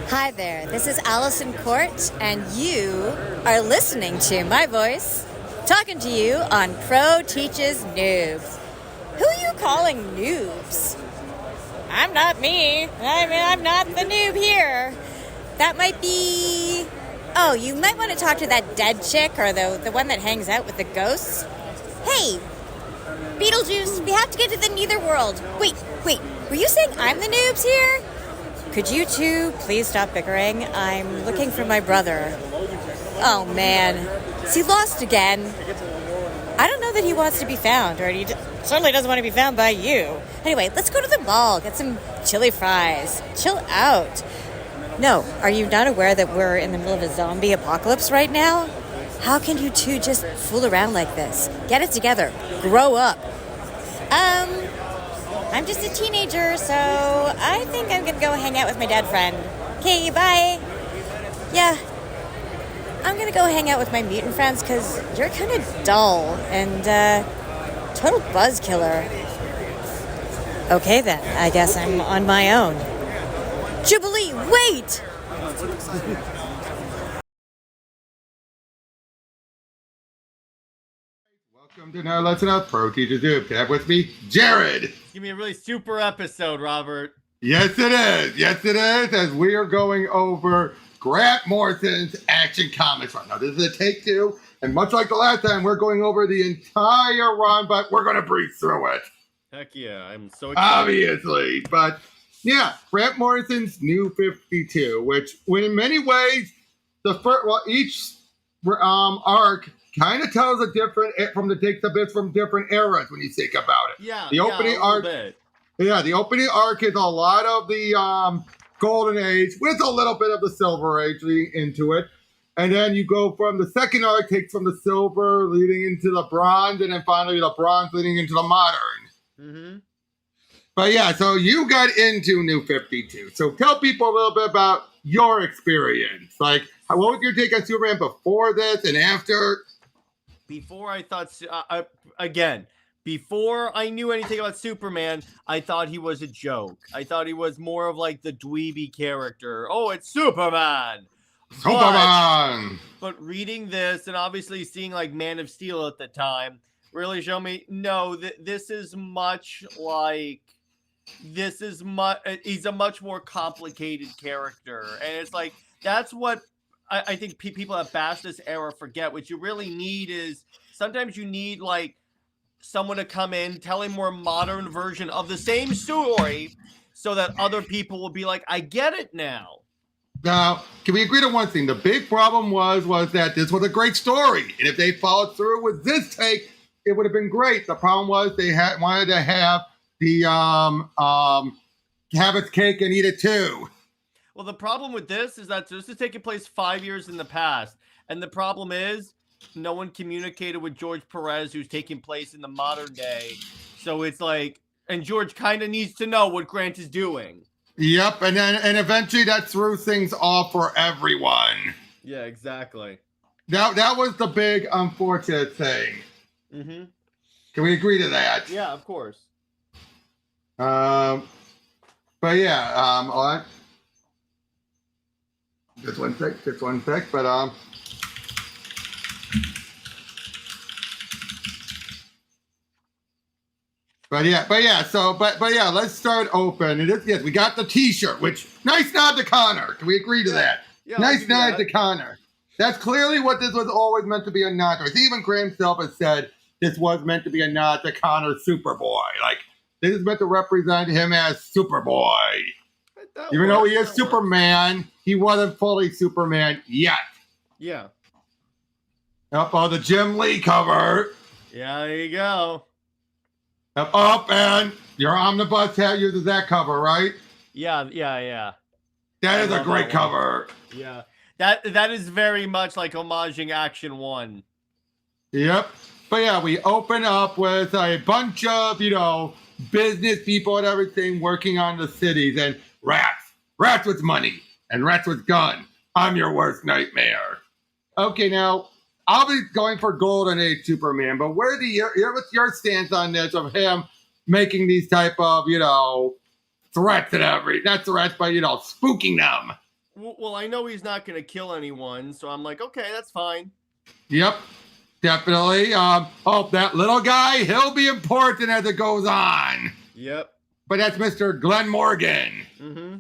Hi there, this is Allison Court, and you are listening to my voice talking to you on Pro Teaches Noobs. Who are you calling noobs? I'm not me. I'm not the noob here. That might be... Oh, you might want to talk to that dead chick or the one that hangs out with the ghosts. Hey, Beetlejuice, we have to get to the netherworld. Wait, were you saying I'm the noobs here? Could you two please stop bickering? I'm looking for my brother. Oh man, is he lost again? I don't know that he wants to be found, or he certainly doesn't want to be found by you. Anyway, let's go to the mall, get some chili fries. Chill out. No, are you not aware that we're in the middle of a zombie apocalypse right now? How can you two just fool around like this? Get it together. Grow up. I'm just a teenager, so I think I'm gonna go hang out with my dead friend. Okay, bye. Yeah, I'm gonna go hang out with my mutant friends because you're kind of dull and total buzz killer. Okay then, I guess I'm on my own. Jubilee, wait! Welcome to Now Let's Not Pro Teaches Noobs. Have with me, Jared. Give me a really super episode, Robert. Yes, it is. Yes, it is. As we are going over Grant Morrison's Action Comics run. Now, this is a take two, and much like the last time, we're going over the entire run, but we're going to breeze through it. Heck yeah, I'm so excited. Obviously, but yeah, Grant Morrison's New 52, which, when in many ways, each arc kind of tells a different takes a bit from different eras when you think about it. Yeah, the opening arc. Yeah, the opening arc is a lot of the Golden Age with a little bit of the Silver Age leading into it, and then you go from the second arc takes from the Silver leading into the Bronze, and then finally the Bronze leading into the Modern. Mm-hmm. But yeah, so you got into New 52. So tell people a little bit about your experience. Like, what was your take on Superman before this and after? Before I thought, before I knew anything about Superman, I thought he was a joke. I thought he was more of like the dweeby character. Oh, it's Superman! Superman! But reading this and obviously seeing like Man of Steel at the time really showed me, no, this is much like... he's a much more complicated character. And it's like, that's what I think people that bash this era forget. What you really need is, sometimes you need like someone to come in, tell a more modern version of the same story so that other people will be like, I get it now. Now, can we agree to one thing? The big problem was that this was a great story. And if they followed through with this take, it would have been great. The problem was they wanted to have the have its cake and eat it too. Well, the problem with this is that this is taking place 5 years in the past. And the problem is no one communicated with George Perez, who's taking place in the modern day. So it's like, and George kind of needs to know what Grant is doing. Yep, and eventually that threw things off for everyone. Yeah, exactly. That was the big unfortunate thing. Mm-hmm. Can we agree to that? Yeah, of course. But yeah, all right. Just one sec, but yeah, let's start open. It is, yes, we got the T-shirt, which, nice nod to Connor. Can we agree to that? Yeah, nice nod to Connor. That's clearly what this was always meant to be a nod to. I think even Graham himself has said this was meant to be a nod to Connor Superboy. Like, this is meant to represent him as Superboy. Even though he is Superman, he wasn't fully Superman yet. Yeah. Up the Jim Lee cover. Yeah, there you go. Up, and your omnibus hat uses that cover, right? Yeah. That is a great cover. Yeah. That is very much like homaging Action 1. Yep. But yeah, we open up with a bunch of, business people and everything working on the cities, and rats with money, and rats with gun. I'm your worst nightmare. Okay, now, I'll be going for Golden Age Superman, but what's your stance on this of him making these type of, threats and not threats, but, spooking them? Well, I know he's not going to kill anyone, so I'm like, okay, that's fine. Yep, definitely. Oh, that little guy, he'll be important as it goes on. Yep. But that's Mr. Glenn Morgan. Mm-hmm.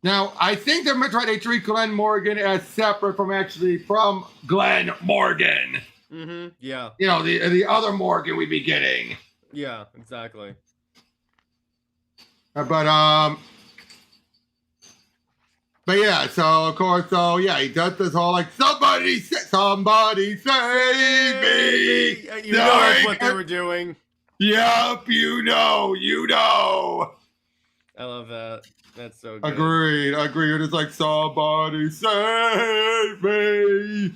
Now, I think they're trying to treat Glenn Morgan as separate from Glenn Morgan. Mm-hmm. Yeah. You know, the other Morgan we'd be getting. Yeah, exactly. But yeah, so of course, he does this whole like somebody save me. You know that's what they were doing. Yep, you know. I love that. That's so good. Agreed. You're just like somebody save me.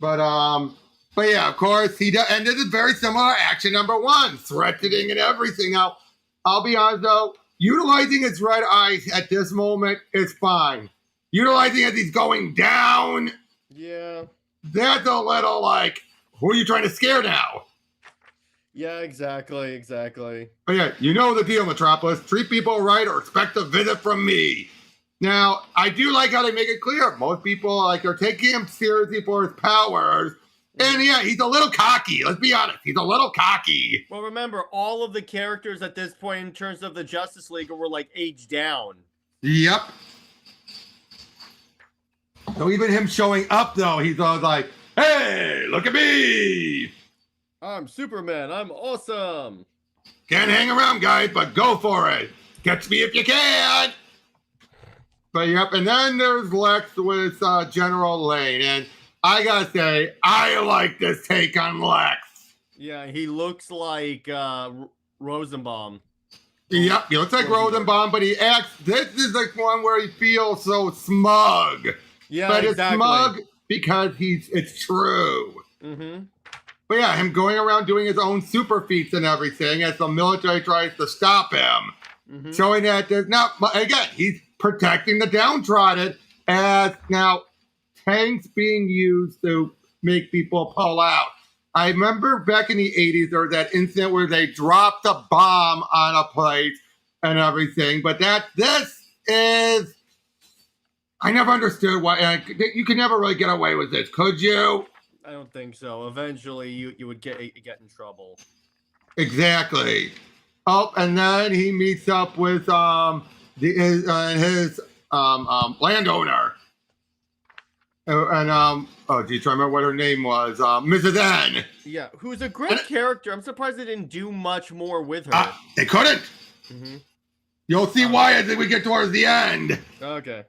But yeah, of course he does, and this is very similar to action number 1, threatening and everything. Now, I'll be honest though, utilizing his red eyes at this moment is fine. Utilizing as he's going down, yeah, that's a little like, who are you trying to scare now? Yeah, exactly. But yeah, you know the deal, Metropolis. Treat people right or expect a visit from me. Now, I do like how they make it clear. Most people are taking him seriously for his powers. And yeah, he's a little cocky. Let's be honest. He's a little cocky. Well, remember, all of the characters at this point in terms of the Justice League were like aged down. Yep. So even him showing up, though, he's always like, hey, look at me. I'm Superman. I'm awesome. Can't hang around, guys, but go for it. Catch me if you can. But yep, and then there's Lex with General Lane. And I gotta say, I like this take on Lex. Yeah, he looks like Rosenbaum. Yep, he looks like Rosenbaum, but he acts, this is like one where he feels so smug. Yeah, but exactly. It's smug because it's true. Mm-hmm. But yeah, him going around doing his own super feats and everything as the military tries to stop him. Mm-hmm. Showing that there's not, again, he's protecting the downtrodden as now tanks being used to make people pull out. I remember back in the 80s, there was that incident where they dropped a bomb on a place and everything. But this is, I never understood why, you could never really get away with this, could you? I don't think so. Eventually, you would get in trouble. Exactly. Oh, and then he meets up with his landowner. And oh geez, trying to remember what her name was. Mrs. N. Yeah, who's a great character. I'm surprised they didn't do much more with her. They couldn't. Mm-hmm. You'll see why as we get towards the end. Okay.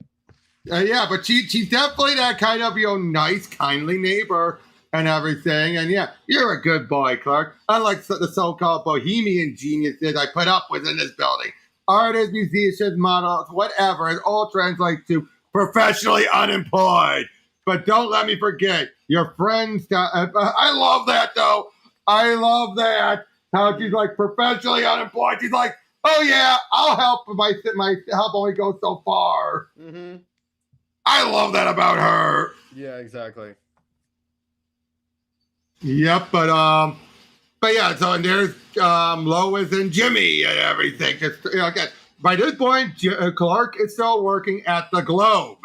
Yeah, but she's definitely that kind of nice, kindly neighbor and everything. And yeah, you're a good boy, Clark. Unlike the so-called bohemian geniuses I put up with in this building, artists, musicians, models, whatever, it all translates to professionally unemployed. But don't let me forget your friends. I love that though. I love that how she's like professionally unemployed. She's like, oh yeah, I'll help, but my help only goes so far. Mm-hmm. I love that about her. Yeah, exactly. Yep, but yeah. So and there's Lois and Jimmy and everything. Just again, by this point, Clark is still working at the Globe.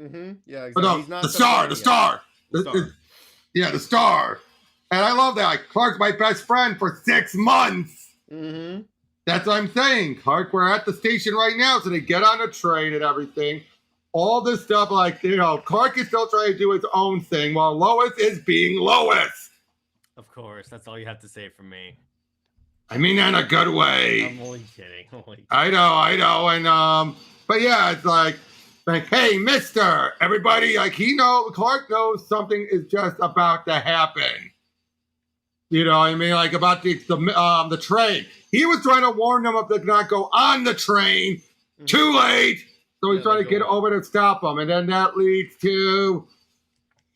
Mm-hmm. Yeah, exactly. No, he's not the Star. Yeah, the Star. And I love that. Like, Clark's my best friend for 6 months. Mm-hmm. That's what I'm saying. Clark, we're at the station right now, so they get on a train and everything. All this stuff, like, Clark is still trying to do his own thing while Lois is being Lois. Of course, that's all you have to say from me. I mean that in a good way. I'm only kidding. I know. And, but yeah, it's like, hey, mister, everybody, Clark knows something is just about to happen. You know what I mean? Like about the train. He was trying to warn them if they could not go on the train. Mm-hmm. Too late. So he's trying to get over to stop them. And then that leads to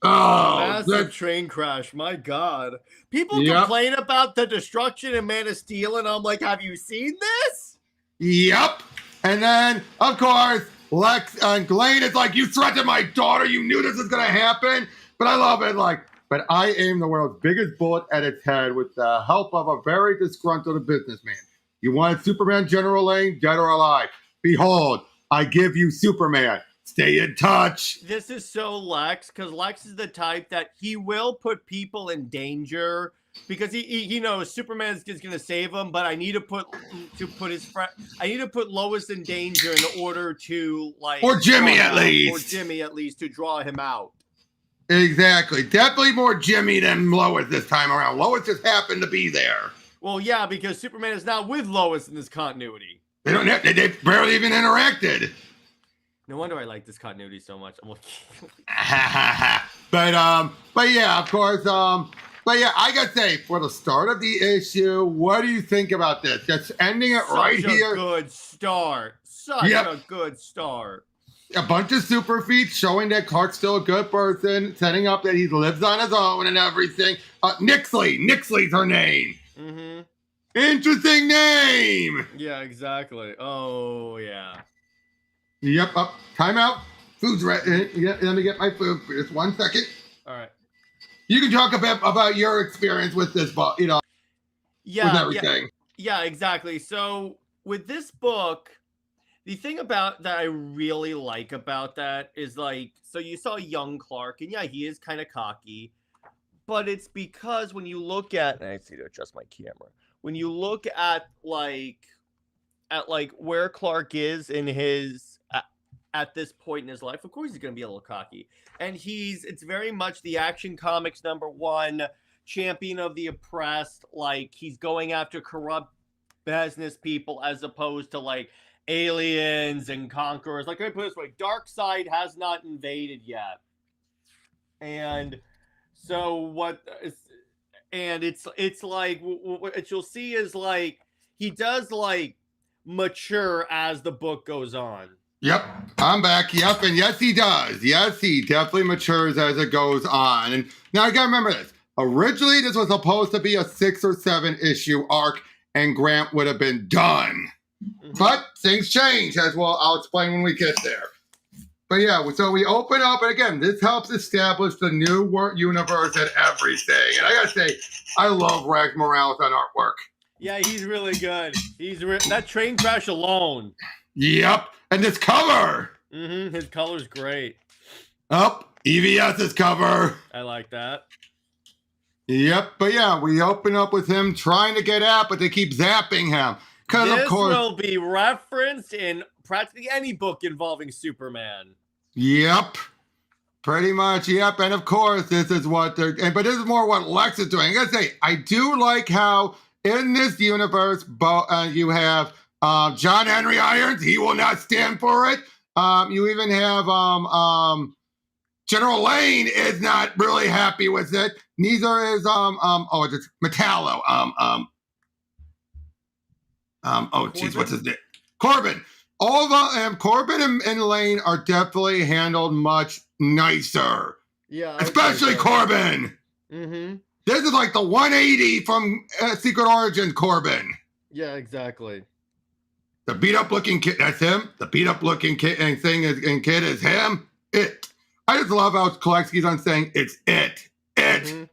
massive train crash. My God. People complain about the destruction in Man of Steel, and I'm like, have you seen this? Yep. And then, of course, Lex and Glade is like, you threatened my daughter. You knew this was going to happen. But I love it. Like, but I aim the world's biggest bullet at its head with the help of a very disgruntled businessman. You wanted Superman General Lane, dead or alive. Behold, I give you Superman. Stay in touch. This is so Lex, because Lex is the type that he will put people in danger because he knows Superman's just gonna save him, but I need to put his friend. I need to put Lois in danger in order to like Or Jimmy at least. Or Jimmy at least to draw him out. Exactly. Definitely more Jimmy than Lois this time around. Lois just happened to be there. Well, yeah, because Superman is not with Lois in this continuity. They don't have. They barely even interacted. No wonder I like this continuity so much. I'm like, but yeah, of course. But yeah, I gotta say, for the start of the issue, what do you think about this? Just ending it right here. Good start. Such a good start. A bunch of super feats showing that Clark's still a good person, setting up that he lives on his own and everything. Nixley's her name. Mm-hmm. Interesting name. Yeah, exactly. Oh, yeah. Yep. Up. Time out. Food's ready. Yeah, let me get my food for just 1 second. All right. You can talk a bit about your experience with this book, with everything. Yeah, exactly. So with this book, the thing about that I really like about that is like, so you saw young Clark, and yeah, he is kind of cocky, but it's because when you look at, and I need to adjust my camera. When you look at where Clark is in his at this point in his life, of course he's going to be a little cocky, and it's very much the Action Comics #1 champion of the oppressed. Like, he's going after corrupt business people as opposed to like aliens and conquerors. Like, I put it this way, Darkseid has not invaded yet, and so it's like what you'll see is like he does like mature as the book goes on. Yep, I'm back. Yep, and yes, he does. Yes, he definitely matures as it goes on. And now I gotta remember this. Originally, this was supposed to be a 6 or 7 issue arc, and Grant would have been done. Mm-hmm. But things change, as well. I'll explain when we get there. But yeah, so we open up, and again, this helps establish the new universe and everything. And I gotta say, I love Rags Morales on artwork. Yeah, he's really good. That train crash alone. Yep, and this cover. Mm-hmm. His color's great. EVS's cover. I like that. Yep, but yeah, we open up with him trying to get out, but they keep zapping him. This will be referenced in practically any book involving Superman. Yep, pretty much. Yep, and of course, this is what but this is more what Lex is doing. I gotta say, I do like how in this universe, you have John Henry Irons. He will not stand for it. You even have General Lane is not really happy with it. Neither is it's Metallo. What's his name? Corbin. All of them, Corbin and Lane are definitely handled much nicer. Yeah, especially Corbin. Mm-hmm. This is like the 180 from Secret Origins Corbin. Yeah, exactly. The beat up looking kid, that's him. The beat up looking kid and kid is him. It. I just love how Kolek keeps on saying it's it. Mm-hmm.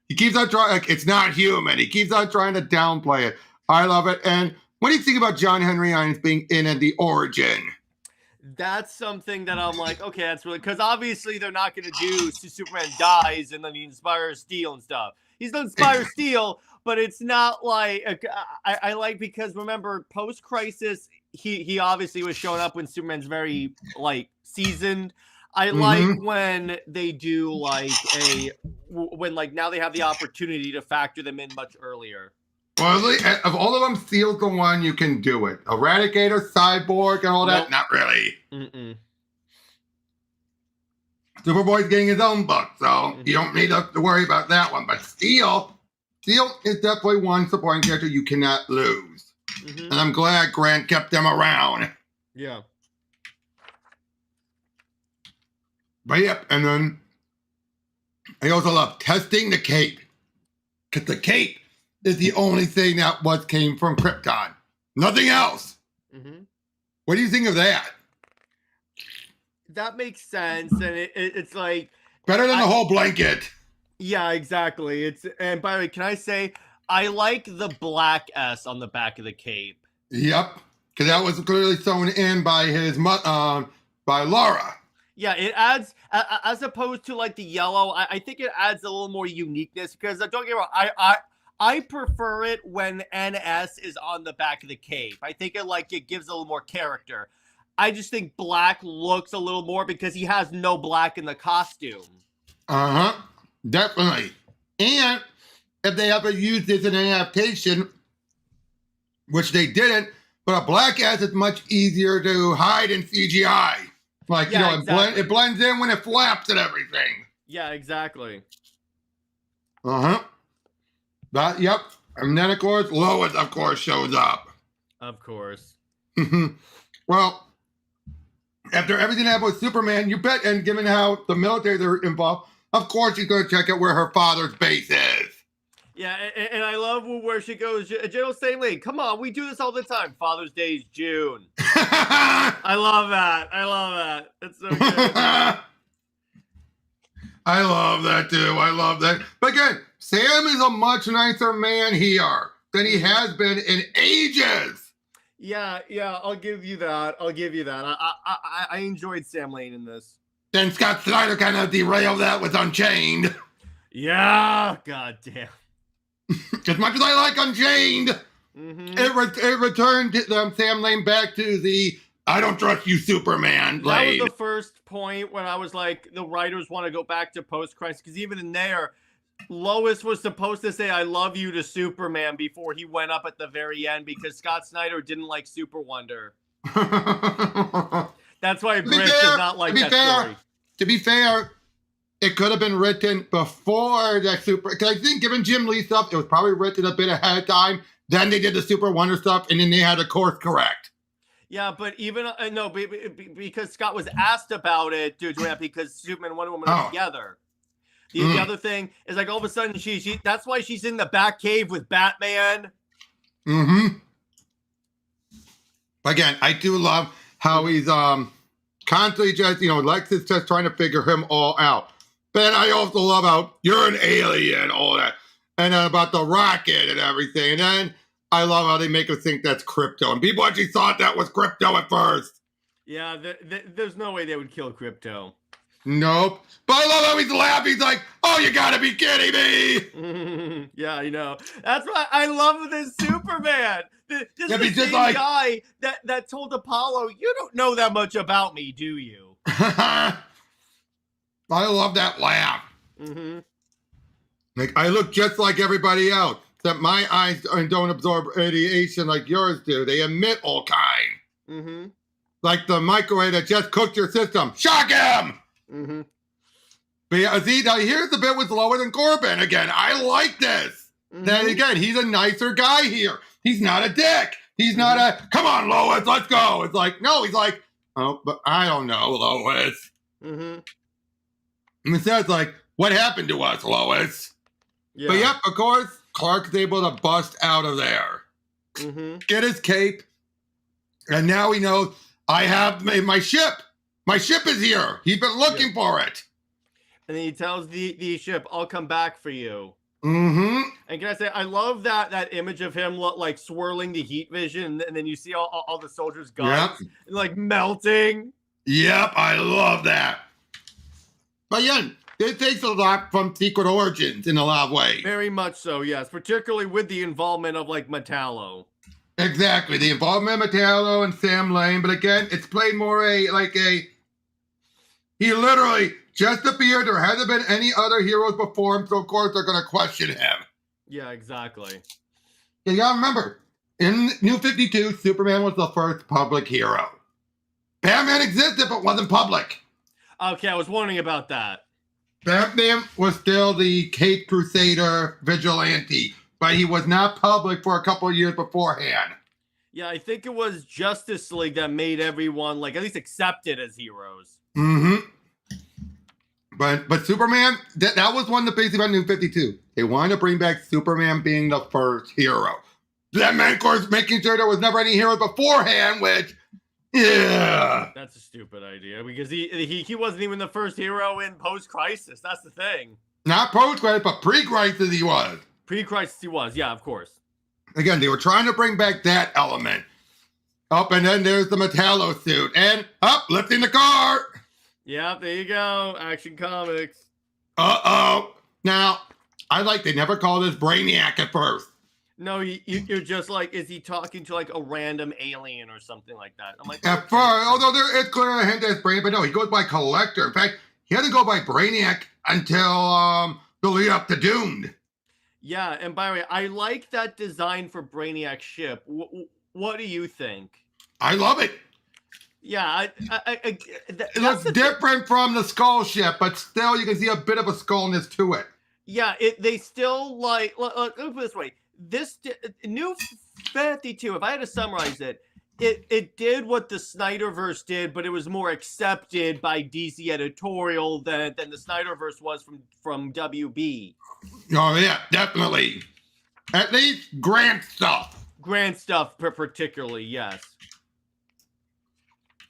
He keeps on trying, like, it's not human. He keeps on trying to downplay it. I love it. And what do you think about John Henry Irons being in the origin? That's something that I'm like, okay, that's really, because obviously they're not going to do Superman dies and then he inspires Steel and stuff. He's going to inspire Steel, but it's not like, I like, because remember, post-Crisis, he obviously was showing up when Superman's very, like, seasoned. I like when they do, like, when, like, now they have the opportunity to factor them in much earlier. Well, of all of them, Steel's the one you can do it. Eradicator, Cyborg, and all that, not really. Mm-mm. Superboy's getting his own book, so you don't need to worry about that one. But Steel is definitely one supporting character you cannot lose. And I'm glad Grant kept them around. Yeah. But yep, and then I also love testing the cape. Because the cape is the only thing that came from Krypton. Nothing else. What do you think of that? That makes sense, and it's like better than the whole blanket. Yeah, exactly. And by the way, can I say I like the black S on the back of the cape? Yep, because that was clearly sewn in by by Laura. Yeah, it adds, as opposed to like the yellow, I think it adds a little more uniqueness because don't get me wrong, I prefer it when NS is on the back of the cape. I think it gives a little more character. I just think black looks a little more because he has no black in the costume. Definitely. And if they ever used this in an adaptation, which they didn't, but a black ass is much easier to hide in CGI. Like, Yeah, you know, exactly. it blends in when it flaps and everything. Yeah, exactly. But, yep. And then, of course, Lois, of course, shows up. Of course. Well, after everything happened with Superman, you bet, and given how the military are involved, of course she's going to check out where her father's base is. Yeah, and I love where she goes, General Stanley, come on, we do this all the time. Father's Day is June. I love that. I love that. It's so good. I love that, too. I love that. But again, Sam is a much nicer man here than he has been in ages. Yeah, I'll give you that. I enjoyed Sam Lane in this. Then Scott Snyder kind of derailed that with Unchained. Yeah, goddamn. As much as I like Unchained, it returned Sam Lane back to the I don't trust you, Superman. That was the first point when I was like, the writers want to go back to post-Christ, because even in there, Lois was supposed to say, I love you to Superman before he went up at the very end, because Scott Snyder didn't like Super Wonder. That's why Britt does not like that story. To be fair, it could have been written before that Super... Because I think given Jim Lee stuff, it was probably written a bit ahead of time. Then they did the Super Wonder stuff, and then they had to course correct. Yeah, but even... no, because Scott was asked about it, dude, because Superman and Wonder Woman are together. The other thing is, like, all of a sudden, she that's why she's in the Batcave with Batman. Again, I do love how he's constantly just, Lex is just trying to figure him all out. But then I also love how you're an alien, all that. And then about the rocket and everything. And then I love how they make us think that's Krypto. And people actually thought that was Krypto at first. Yeah, there's no way they would kill Krypto. Nope. But I love how he's laughing. He's like, oh, you gotta be kidding me. Yeah, I know. That's why I love this Superman. This is the same guy that told Apollo, you don't know that much about me, do you? I love that laugh. Like, I look just like everybody else, except my eyes don't absorb radiation like yours do. They emit all kind. Like the microwave that just cooked your system. Shock him! But yeah, see, now here's the bit with Lois and Corbin. Again, I like this. Then again, he's a nicer guy here. He's not a dick. He's not a, come on, Lois, let's go. It's like, no, he's like, oh, but I don't know, Lois. And instead, it's like, what happened to us, Lois? Yeah. But yep, of course, Clark's able to bust out of there. Get his cape. And now he knows, I have my ship. My ship is here. He's been looking for it. And then he tells the ship, I'll come back for you. And can I say, I love that image of him like swirling the heat vision, and then you see all the soldiers' guns like melting. Yep, I love that. But yeah, it takes a lot from Secret Origins in a lot of ways. Very much so, yes. Particularly with the involvement of like Metallo. Exactly, the involvement of Metallo and Sam Lane. But again, it's played more he literally just appeared. There hasn't been any other heroes before him, so of course they're going to question him. Yeah, exactly. You gotta remember, in New 52, Superman was the first public hero. Batman existed, but wasn't public. Okay, I was wondering about that. Batman was still the Caped Crusader vigilante, but he was not public for a couple of years beforehand. Yeah, I think it was Justice League that made everyone, like, at least accepted as heroes. But Superman, that was one of the things about New 52. They wanted to bring back Superman being the first hero. That meant, of course, making sure there was never any heroes beforehand, which, yeah. That's a stupid idea, because he wasn't even the first hero in post-Crisis. That's the thing. Not post-Crisis, but pre-Crisis he was. Pre-Crisis he was, yeah, of course. Again, they were trying to bring back that element. Up, and then there's the Metallo suit. And up, lifting the car. Yeah, there you go. Action Comics. Uh-oh. Now, they never call this Brainiac at first. No, you're just like, is he talking to like a random alien or something like that? I'm like, At first, although there is clearly a hint that it's Brainiac, but no, he goes by Collector. In fact, he doesn't go by Brainiac until the lead up to Doomed. Yeah, and by the way, I like that design for Brainiac's ship. What do you think? I love it. Yeah, It looks different from the Skull ship, but still you can see a bit of a skullness to it. Yeah, they still like, let me put it this way. This new 52, if I had to summarize it, it did what the Snyderverse did, but it was more accepted by DC editorial than the Snyderverse was from WB. Oh yeah, definitely. At least Grant stuff. Grant stuff, particularly, yes.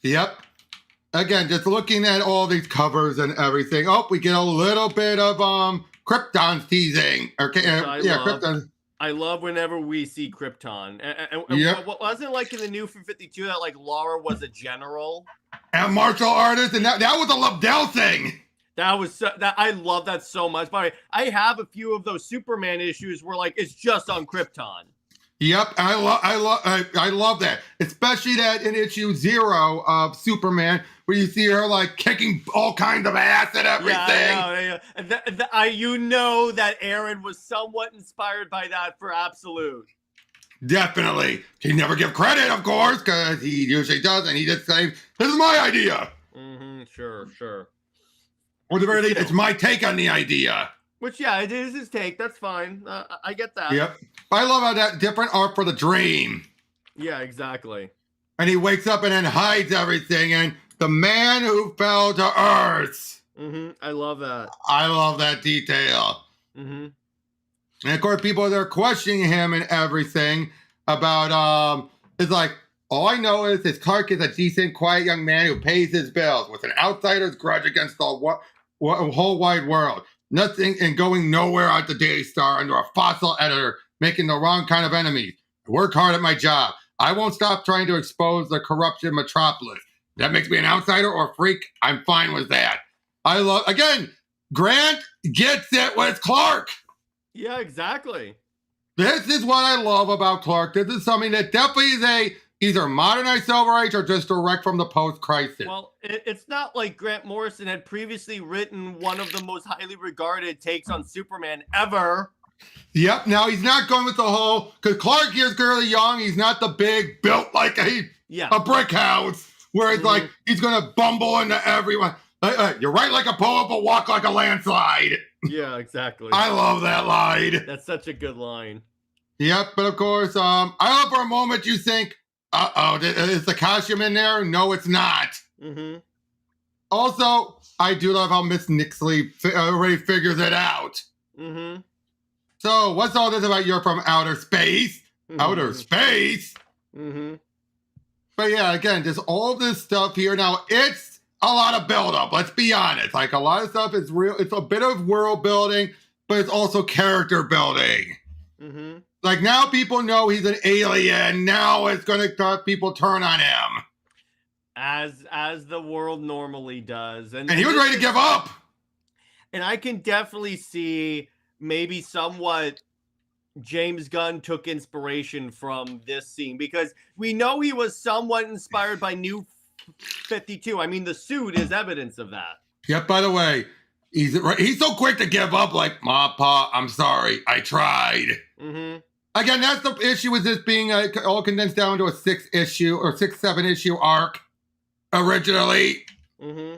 Yep. Again, just looking at all these covers and everything. Oh, we get a little bit of Krypton's teasing. Okay, Krypton. I love whenever we see Krypton. And yep. Wasn't like in the new 52 that like Laura was a general and martial artist, and that was a Lobdell thing. I love that so much. By the way, I have a few of those Superman issues where like it's just on Krypton. Yep, I love that, especially that in issue 0 of Superman, where you see her like kicking all kinds of ass and everything. Yeah, I know. You know that Aaron was somewhat inspired by that for absolute. Definitely. He never give credit, of course, because he usually doesn't. He just say, "This is my idea." Mm-hmm. Sure. Or the very least, it's my take on the idea. Which, yeah, it is his take. That's fine. I get that. Yep. I love how that different art for the dream. Yeah, exactly. And he wakes up and then hides everything. And the man who fell to earth. Mm-hmm. I love that. I love that detail. Mm-hmm. And of course, people are questioning him and everything about, it's like, all I know is this Clark is a decent, quiet young man who pays his bills with an outsider's grudge against the whole wide world. Nothing and going nowhere at the Daily Star under a fossil editor, making the wrong kind of enemies. I work hard at my job. I won't stop trying to expose the corruption metropolis. That makes me an outsider or a freak. I'm fine with that. Again, Grant gets it with Clark. Yeah, exactly. This is what I love about Clark. This is something that definitely is either modernized Silver Age or just direct from the post-crisis. Well, it's not like Grant Morrison had previously written one of the most highly regarded takes on Superman ever. Yep, now he's not going with the whole, because Clark here is clearly young. He's not the big, built like a brick house, where it's like he's going to bumble into everyone. You're right like a poet, but walk like a landslide. Yeah, exactly. I love that line. That's such a good line. Yep, but of course, I love for a moment you think, is the costume in there? No, it's not. Mm-hmm. Also, I do love how Miss Nixley already figures it out. Mm-hmm. So, what's all this about you're from outer space? Mm-hmm. Outer space? Mm-hmm. But yeah, again, just all this stuff here. Now, it's a lot of buildup, let's be honest. Like, a lot of stuff is real. It's a bit of world building, but it's also character building. Mm-hmm. Like, now people know he's an alien. Now it's going to have people turn on him. As the world normally does. And he was ready to give up. And I can definitely see maybe somewhat James Gunn took inspiration from this scene, because we know he was somewhat inspired by New 52. I mean, the suit is evidence of that. Yep, by the way, he's so quick to give up, like, Ma, Pa, I'm sorry, I tried. Mm-hmm. Again, that's the issue with this being all condensed down to a 6-issue or 6-7-issue arc originally. Mm-hmm.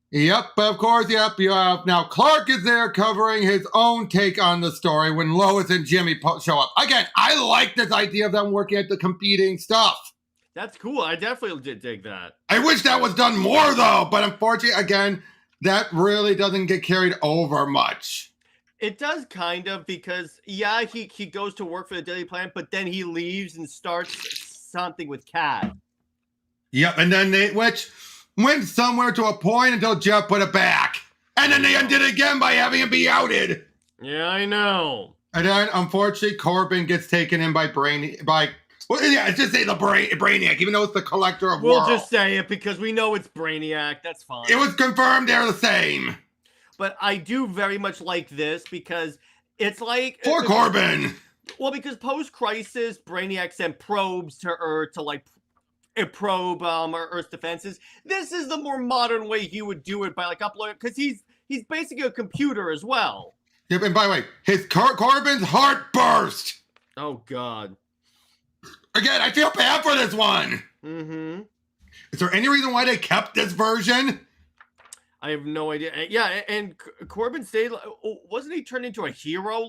Yep, but of course, you have now Clark is there covering his own take on the story when Lois and Jimmy show up. Again, I like this idea of them working at the competing stuff. That's cool. I definitely did dig that. I wish that was done more, though, but unfortunately, again, that really doesn't get carried over much. It does kind of, because, yeah, he goes to work for the Daily Planet, but then he leaves and starts something with Cad. Yep, and then which went somewhere to a point until Jeff put it back. And then they undid it again by having him be outed. Yeah, I know. And then, unfortunately, Corbin gets taken in by Well, yeah, just say the Brainiac, even though it's the collector of We'll worlds. just say it because we know it's Brainiac. That's fine. It was confirmed they're the same. But I do very much like this because it's like... For Corbin. Well, because post-crisis, Brainiac sent probes to Earth to, like, probe Earth's defenses. This is the more modern way he would do it by, like, uploading... Because he's basically a computer as well. Yep, and by the way, his Corbin's heart burst. Oh, God. Again, I feel bad for this one. Mm-hmm. Is there any reason why they kept this version? I have no idea. Yeah, and Corbin stayed... Wasn't he turned into a hero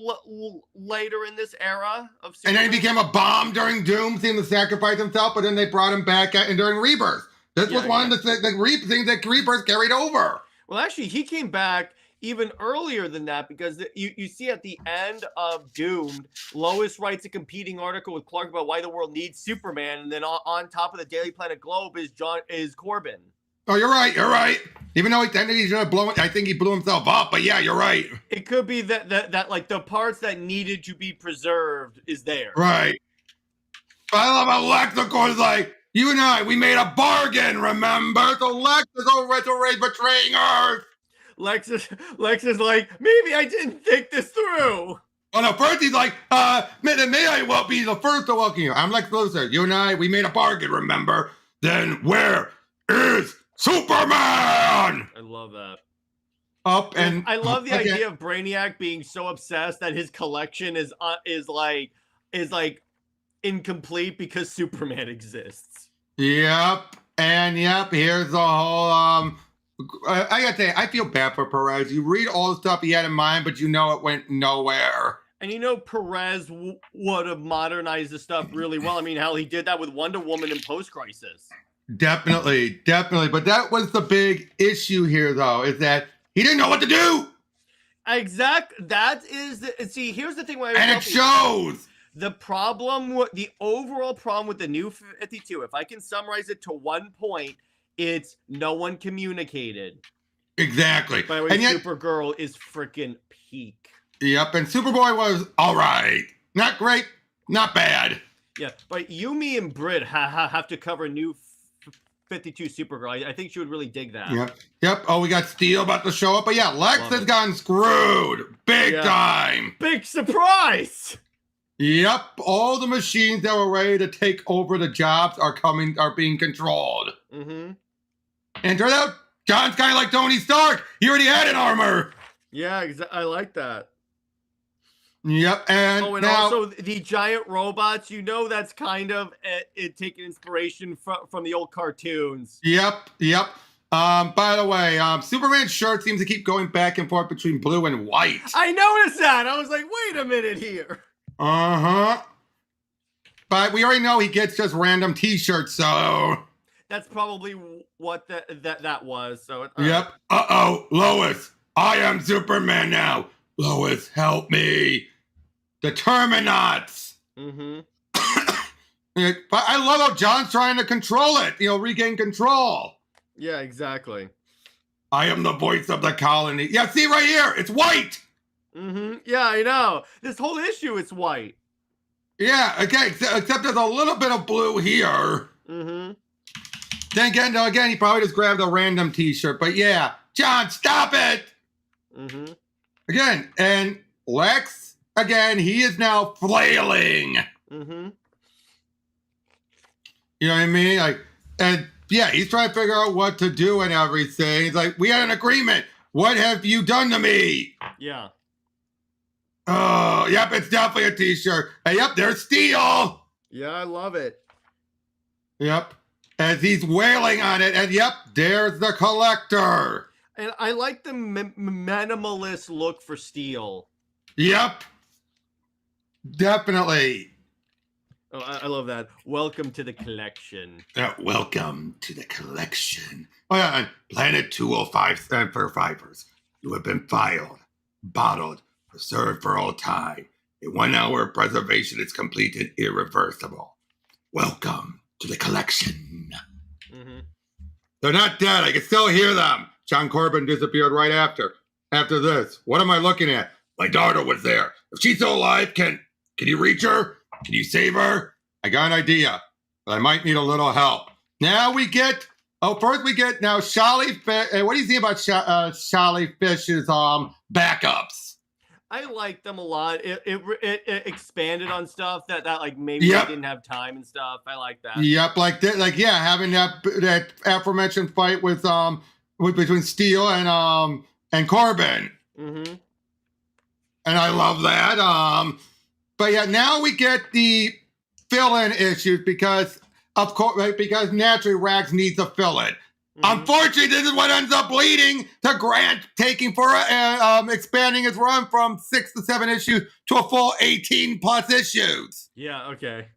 later in this era of Superman? And then he became a bomb during Doom, seemed to sacrifice himself, but then they brought him back and during Rebirth. This was one of the things that Rebirth carried over. Well, actually, he came back even earlier than that because you see at the end of Doomed, Lois writes a competing article with Clark about why the world needs Superman, and then on top of the Daily Planet Globe is Corbin. Oh, you're right. Even though he's gonna blow it, I think he blew himself up. But yeah, you're right. It could be that like the parts that needed to be preserved is there. Right. But I love how Lex, of course, like you and I, we made a bargain. Remember? So Lex is already betraying Earth. Lex is like, maybe I didn't think this through. Oh no, first he's like, may I well be the first to welcome you. I'm Lex Luthor. You and I, we made a bargain, remember? Then where is Superman? I love that. Up and I love the idea of Brainiac being so obsessed that his collection is like incomplete because Superman exists. Yep. And yep, here's the whole I gotta say, I feel bad for Perez. You read all the stuff he had in mind, but you know it went nowhere. And you know Perez would have modernized the stuff really well. I mean, hell, he did that with Wonder Woman in Post-Crisis. Definitely. But that was the big issue here, though, is that he didn't know what to do. That is see, here's the thing. And it shows. The overall problem with the New 52, if I can summarize it to one point, it's no one communicated. Exactly. By the way, Supergirl is freaking peak. Yep, and Superboy was all right. Not great, not bad. Yeah, but Yumi and Britt have to cover New 52 Supergirl. I think she would really dig that. Yep. Oh, we got Steel about to show up. But yeah, Lex has gotten screwed. Big time. Big surprise. Yep. All the machines that were ready to take over the jobs are being controlled. Mm-hmm. And turns out, John's kind of like Tony Stark. He already had an armor. Yeah, I like that. Yep, and now, also the giant robots, you know, that's kind of it taking inspiration from the old cartoons. Yep. By the way, Superman's shirt seems to keep going back and forth between blue and white. I noticed that. I was like, wait a minute here. Uh-huh. But we already know he gets just random t-shirts, so... That's probably what that was. So Yep. Uh-oh, Lois. I am Superman now. Lois, help me. The Terminats. Mm-hmm. But I love how John's trying to control it. Regain control. Yeah, exactly. I am the voice of the colony. Yeah, see right here. It's white. Mm-hmm. Yeah, I know. This whole issue, it's white. Yeah, okay, except there's a little bit of blue here. Mm-hmm. Then again, he probably just grabbed a random t-shirt. But yeah, John, stop it. Mm-hmm. Again, and Lex, again, he is now flailing. Mm-hmm. You know what I mean? And yeah, he's trying to figure out what to do and everything. He's like, we had an agreement. What have you done to me? Yeah. Oh, yep, it's definitely a t-shirt. Hey, yep, there's Steel. Yeah, I love it. Yep. As he's wailing on it, and yep, there's the Collector. And I like the minimalist look for Steel. Yep. Definitely. Oh, I love that. Welcome to the collection. Welcome to the collection. Oh, yeah, and Planet 205 survivors. You have been filed, bottled, preserved for all time. A 1 hour of preservation is complete and irreversible. Welcome to the collection. Mm-hmm. They're not dead. I can still hear them. John Corbin disappeared right after this. What am I looking at? My daughter was there. If she's still alive, can you reach her? Can you save her? I got an idea, but I might need a little help. Now we get, first we get now Sholly Fish. What do you think about Sholly Fish's backups? I like them a lot. It expanded on stuff that like maybe they didn't have time and stuff. I like that. Yep, having that aforementioned fight with between Steel and Corbin. Mm-hmm. And I love that. But yeah, now we get the fill-in issues because of course, right, because naturally Rags needs a fill-in. Mm-hmm. Unfortunately, this is what ends up leading to Grant taking for expanding his run from 6 to 7 issues to a full 18 plus issues. Yeah, okay.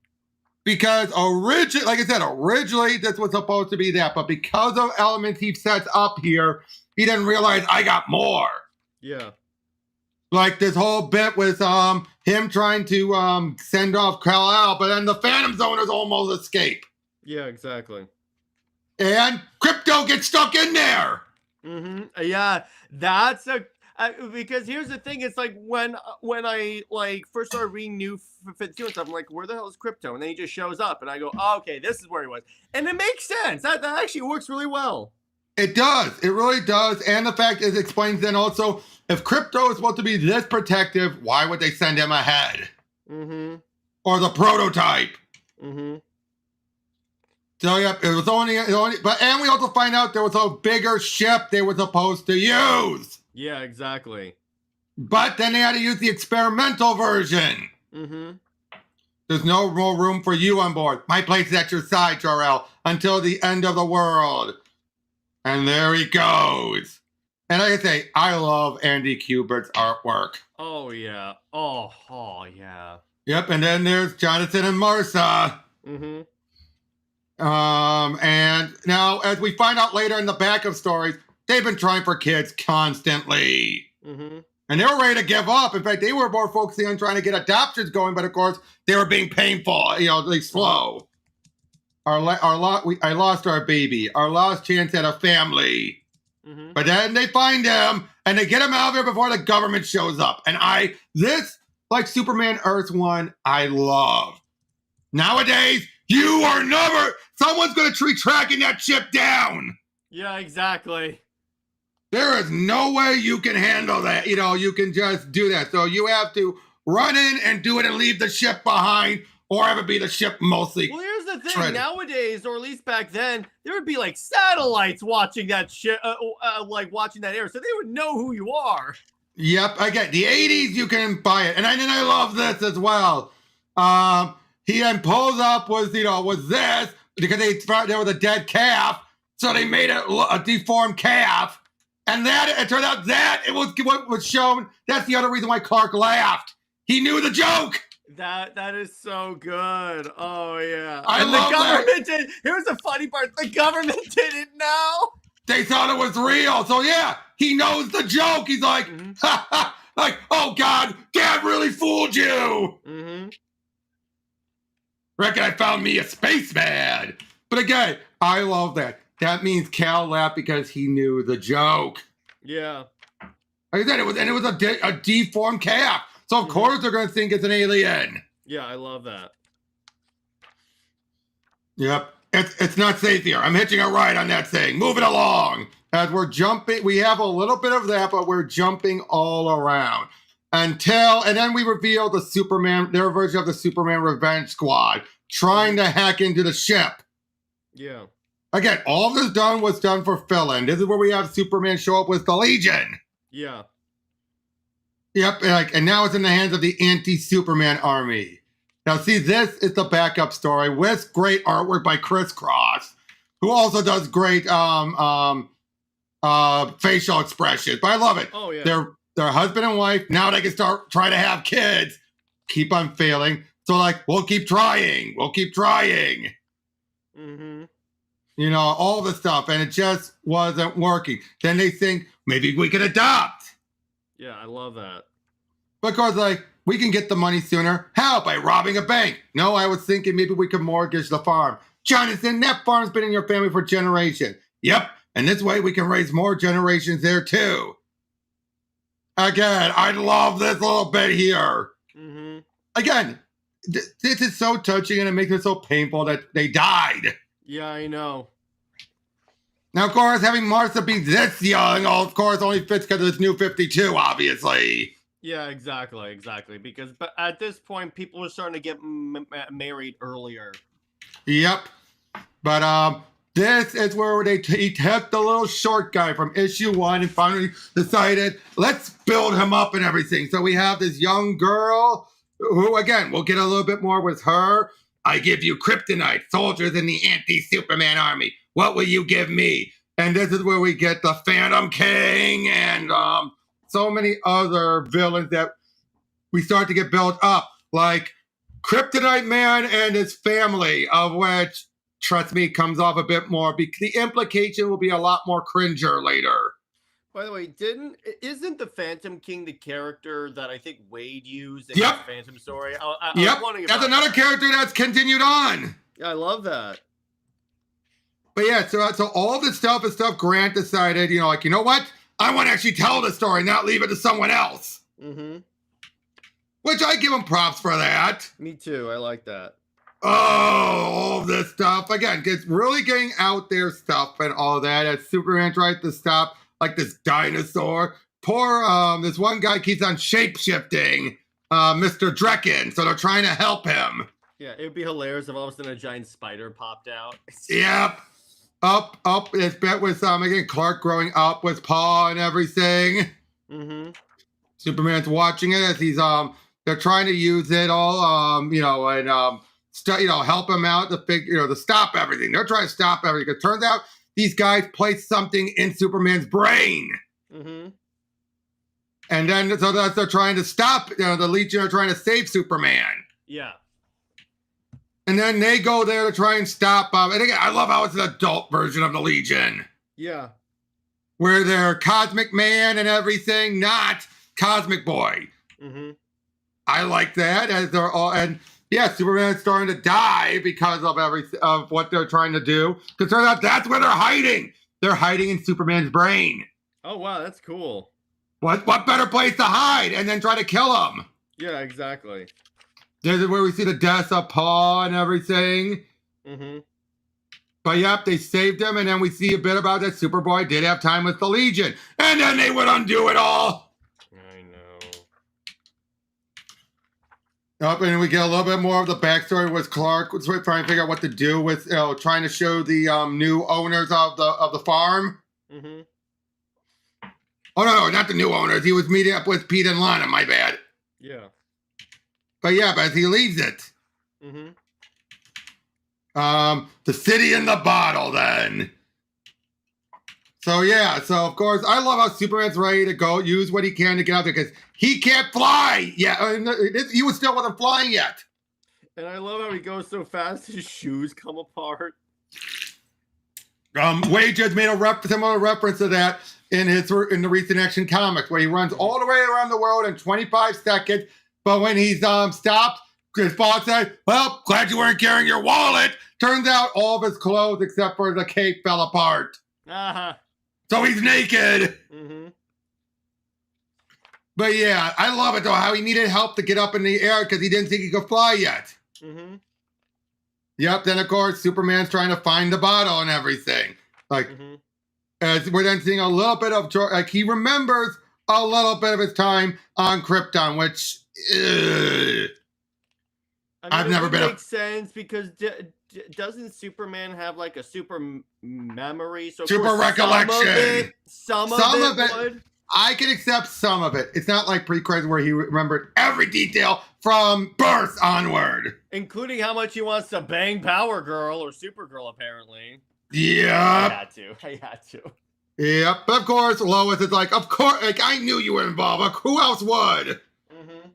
Because originally this was supposed to be that, but because of elements he sets up here, he didn't realize I got more. Yeah. Like this whole bit with him trying to send off Kal-El, but then the Phantom Zoners almost escape. Yeah, exactly. And Krypto gets stuck in there. Mm-hmm. Yeah, that's because here's the thing. It's like when I like first started reading New 52 and stuff, I'm like, where the hell is Krypto? And then he just shows up, and I go, oh, okay, this is where he was, and it makes sense. That actually works really well. It does. It really does. And the fact is, it explains then also, if Krypto is supposed to be this protective, why would they send him ahead? Mm-hmm. Or the prototype? Mm-hmm. So yep, it was only, but and we also find out there was a bigger ship they were supposed to use. Yeah, exactly. But then they had to use the experimental version. Mm-hmm. There's no more room for you on board. My place is at your side, Jor-El, until the end of the world. And there he goes. And like I say, I love Andy Kubert's artwork. Oh, yeah. Oh, yeah. Yep, and then there's Jonathan and Martha. Mm-hmm. And now, as we find out later in the backup stories, they've been trying for kids constantly. Mm-hmm. And they were ready to give up. In fact, they were more focusing on trying to get adoptions going, but of course, they were being painful, slow. I lost our baby. Our last chance at a family. Mm-hmm. But then they find him, and they get him out of there before the government shows up. And this, like Superman Earth 1, I love. Nowadays, someone's going to be tracking that ship down. Yeah, exactly. There is no way you can handle that. You can just do that. So you have to run in and do it and leave the ship behind, or have it be the ship mostly. Well, here's the thing. shredded. Nowadays, or at least back then, there would be like satellites watching that shit, watching that air, so they would know who you are. Yep, I get the 80s. You can buy it, and I love this as well. He then pulls up with this because they thought there was a dead calf, so they made it a deformed calf. And that it turned out that it was what was shown. That's the other reason why Clark laughed. He knew the joke. That is so good. Oh yeah. I love the government did. Here's the funny part. The government didn't know. They thought it was real. So yeah, he knows the joke. He's like, ha ha, like, oh God, Dad really fooled you. Mm-hmm. Reckon I found me a spaceman. But again, I love that. That means Cal laughed because he knew the joke. Yeah. Like I said, it was a deformed calf. So of course they're going to think it's an alien. Yeah, I love that. Yep. It's not safe here. I'm hitching a ride on that thing. Move it along. As we're jumping, we have a little bit of that, but we're jumping all around. And then we reveal their version of the Superman Revenge Squad trying to hack into the ship. Yeah. Again, all of this was done for fill-in. This is where we have Superman show up with the Legion. Yeah. Yep, and now it's in the hands of the Anti-Superman Army. Now, see, this is the backup story with great artwork by Chris Cross, who also does great facial expressions. But I love it. Oh, yeah. They're husband and wife. Now they can try to have kids. Keep on failing. So, we'll keep trying. We'll keep trying. Mm-hmm. All the stuff. And it just wasn't working. Then they think, maybe we can adopt. Yeah, I love that. Because, we can get the money sooner. How? By robbing a bank. No, I was thinking maybe we could mortgage the farm. Jonathan, that farm's been in your family for generations. Yep. And this way we can raise more generations there, too. Again, I love this little bit here. Mm-hmm. Again, this is so touching, and it makes it so painful that they died. Yeah, I know. Now, of course, having Martha be this young, of course, only fits because of this new 52, obviously. Yeah, exactly. But at this point, people are starting to get married earlier. Yep. But this is where he took the little short guy from issue 1 and finally decided, let's build him up and everything. So we have this young girl who, again, we'll get a little bit more with her. I give you kryptonite, soldiers in the Anti-Superman Army. What will you give me? And this is where we get the Phantom King and so many other villains that we start to get built up, like Kryptonite Man and his family, of which, trust me, comes off a bit more, because the implication will be a lot more cringer later. By the way, isn't the Phantom King the character that I think Wade used in Yep. his Phantom story? Yep, that's another character that's continued on. Yeah, I love that. But yeah, so all this stuff is stuff Grant decided, you know what? I want to actually tell the story, not leave it to someone else. Mm-hmm. Which I give him props for that. Me too. I like that. Oh, all this stuff. Again, it's really getting out there stuff and all that. As Superman tries to stop, like, this dinosaur. Poor, this one guy keeps on shape-shifting, Mr. Drekken, so they're trying to help him. Yeah, it would be hilarious if all of a sudden a giant spider popped out. Yep. Up, this bit with, again, Clark growing up with Paw and everything. Mm-hmm. Superman's watching it as he's, they're trying to use it all, and, help him out to stop everything. They're trying to stop everything. It turns out these guys placed something in Superman's brain. Mm-hmm. And then, so that's, they're trying to stop, the Legion are trying to save Superman. Yeah. And then they go there to try and stop, and again, I love how it's an adult version of the Legion. Yeah. Where they're Cosmic Man and everything, not Cosmic Boy. Mm-hmm. I like that, as they're all, and yeah, Superman's starting to die because of what they're trying to do. Because turns out that's where they're hiding. They're hiding in Superman's brain. Oh wow, that's cool. What better place to hide and then try to kill him? Yeah, exactly. This is where we see the deaths of Paw and everything. Mm-hmm. But yep, they saved him, and then we see a bit about that Superboy did have time with the Legion. And then they would undo it all. I know. Up, and we get a little bit more of the backstory with Clark trying to figure out what to do with, trying to show the new owners of the farm. Mm-hmm. Oh no, not the new owners. He was meeting up with Pete and Lana. My bad. Yeah. But yeah, but as he leaves it, Mm-hmm. the city in the bottle. Then. So yeah, so of course I love how Superman's ready to go use what he can to get out there because he can't fly. Yeah, he was wasn't flying yet. And I love how he goes so fast his shoes come apart. Wade just made a similar reference to that in the recent Action Comics, where he runs all the way around the world in 25 seconds. But when he's stopped, his boss said, "Well, glad you weren't carrying your wallet." Turns out all of his clothes except for the cape fell apart. Uh-huh. So he's naked. Mm-hmm. But yeah, I love it though, how he needed help to get up in the air because he didn't think he could fly yet. Mm-hmm. Yep, then of course Superman's trying to find the bottle and everything. Like, as we're then seeing a little bit of, like, he remembers a little bit of his time on Krypton, which, I've never been. Makes sense because doesn't Superman have like a super memory? So super recollection. Some of it would. I can accept some of it. It's not like pre-credits where he remembered every detail from birth onward, including how much he wants to bang Power Girl or Supergirl. Apparently. Yeah. I had to. Yep. But of course, Lois is like, of course, like, I knew you were involved. Like, who else would? Mm-hmm.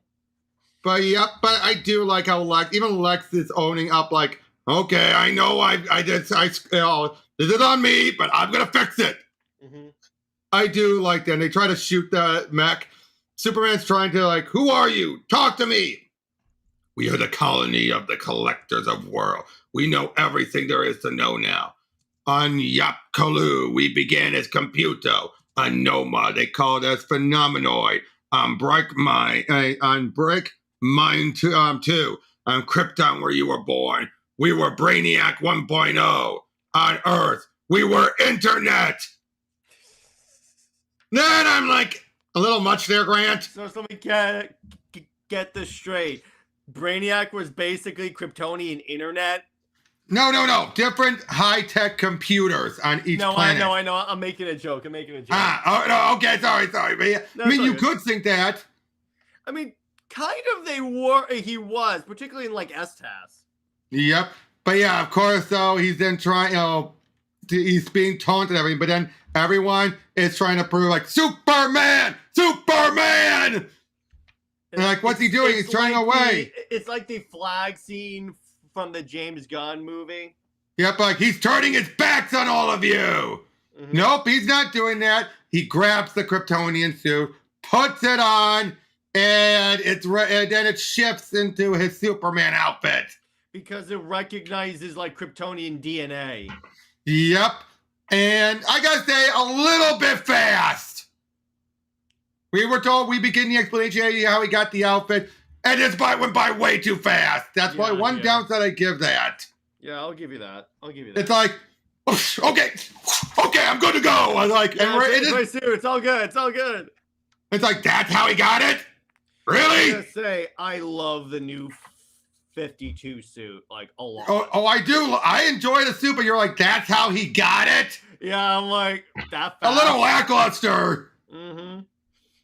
But yep. But I do like how even Lex is owning up. Like, okay, I know I did. This is on me, but I'm gonna fix it. Mm-hmm. I do like that. And they try to shoot the mech. Superman's trying to, like, who are you? Talk to me. We are the colony of the collectors of world. We know everything there is to know now. On Yap-Kalu, we began as Computo. On Noma, they called us Phenomenoi. On Brick Mine 2. on Krypton where you were born. We were Brainiac 1.0. On Earth, we were Internet. Then I'm like, a little much there, Grant. So let me get this straight. Brainiac was basically Kryptonian internet. No. Different high-tech computers on each planet. I know. I'm making a joke. Okay, sorry. But yeah, I mean, you could think that. I mean, kind of he was, particularly in like STAS. Yep. But yeah, of course, though, he's then trying, he's being taunted and everything, but then everyone is trying to prove, like, Superman! And like, what's he doing? He's turning away. It's like the flag scene from the James Gunn movie. Yep, like, he's turning his back on all of you. Mm-hmm. Nope, he's not doing that. He grabs the Kryptonian suit, puts it on, and then it shifts into his Superman outfit. Because it recognizes, like, Kryptonian DNA. Yep. And I gotta say, a little bit fast. We were told we begin the explanation of how he got the outfit, and this went by way too fast. That's probably one downside I give that. Yeah, I'll give you that. It's like, okay, I'm good to go. I was like, it's all good. It's like, that's how he got it? Really? I gotta say, I love the new 52 suit, like, a lot. Oh, I do. I enjoy the suit, but you're like, that's how he got it? Yeah, I'm like, that fast. A little lackluster. Mm-hmm.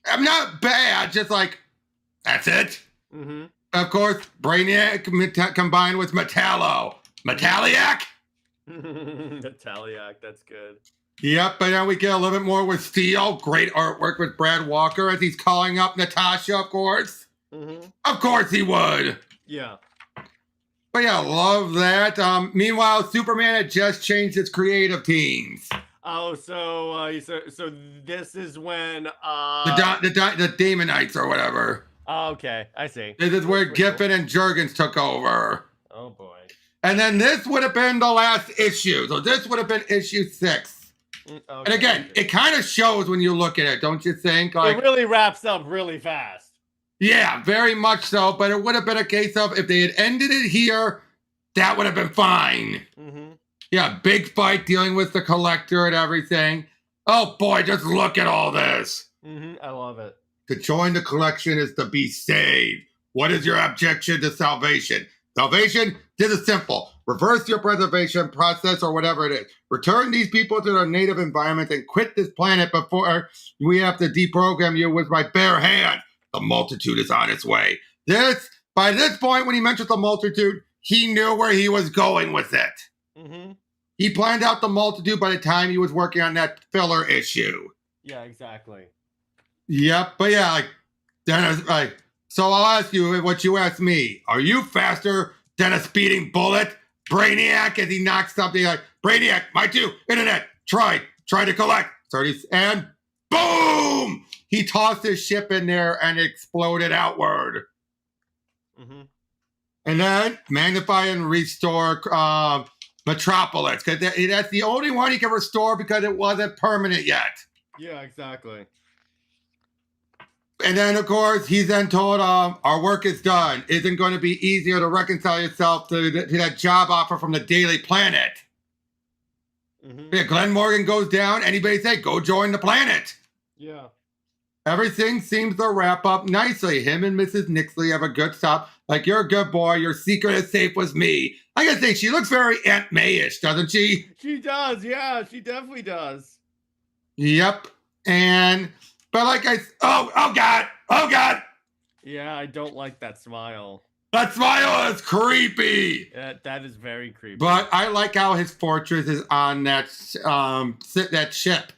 I'm not bad, just like, that's it. Mm-hmm. Of course, Brainiac combined with Metalliac. Metalliac, that's good. Yep, but then we get a little bit more with Steel. Great artwork with Brad Walker as he's calling up Natasha, of course. Mm-hmm. Of course he would. Yeah. But yeah, love that. Meanwhile, Superman had just changed his creative teams. Oh, so this is when the Demonites or whatever. Oh, okay, I see. This is where Giffen and Jurgens took over. Oh boy. And then this would have been the last issue. So this would have been issue 6. Okay, and again, it kind of shows when you look at it, don't you think? Like, it really wraps up really fast. Yeah, very much so. But it would have been a case of if they had ended it here, that would have been fine. Mm-hmm. Yeah, big fight dealing with the Collector and everything. Oh boy, just look at all this. Mm-hmm. I love it. To join the collection is to be saved. What is your objection to salvation? Salvation, this is simple. Reverse your preservation process or whatever it is. Return these people to their native environment and quit this planet before we have to deprogram you with my bare hand. The multitude is on its way. By this point, when he mentioned the multitude, he knew where he was going with it. Mm-hmm. He planned out the multitude by the time he was working on that filler issue. Yeah, exactly. Yep, but yeah, so I'll ask you what you asked me. Are you faster than a speeding bullet? Brainiac, as he knocks something like, Brainiac, my two, internet, try to collect. And boom! He tossed his ship in there and exploded outward. Mm-hmm. And then magnify and restore Metropolis, because that's the only one he can restore because it wasn't permanent yet. Yeah, exactly. And then, of course, he's then told, our work is done. Isn't going to be easier to reconcile yourself to that job offer from the Daily Planet. Mm-hmm. Yeah, Glenn Morgan goes down. Anybody say, go join the planet. Yeah. Everything seems to wrap up nicely. Him and Mrs. Nixley have a good stop. Like, you're a good boy. Your secret is safe with me. I gotta say, she looks very Aunt May-ish, doesn't she? She does. Yeah, she definitely does. Yep. But like oh God. Yeah, I don't like that smile. That smile is creepy. That is very creepy. But I like how his fortress is on that ship.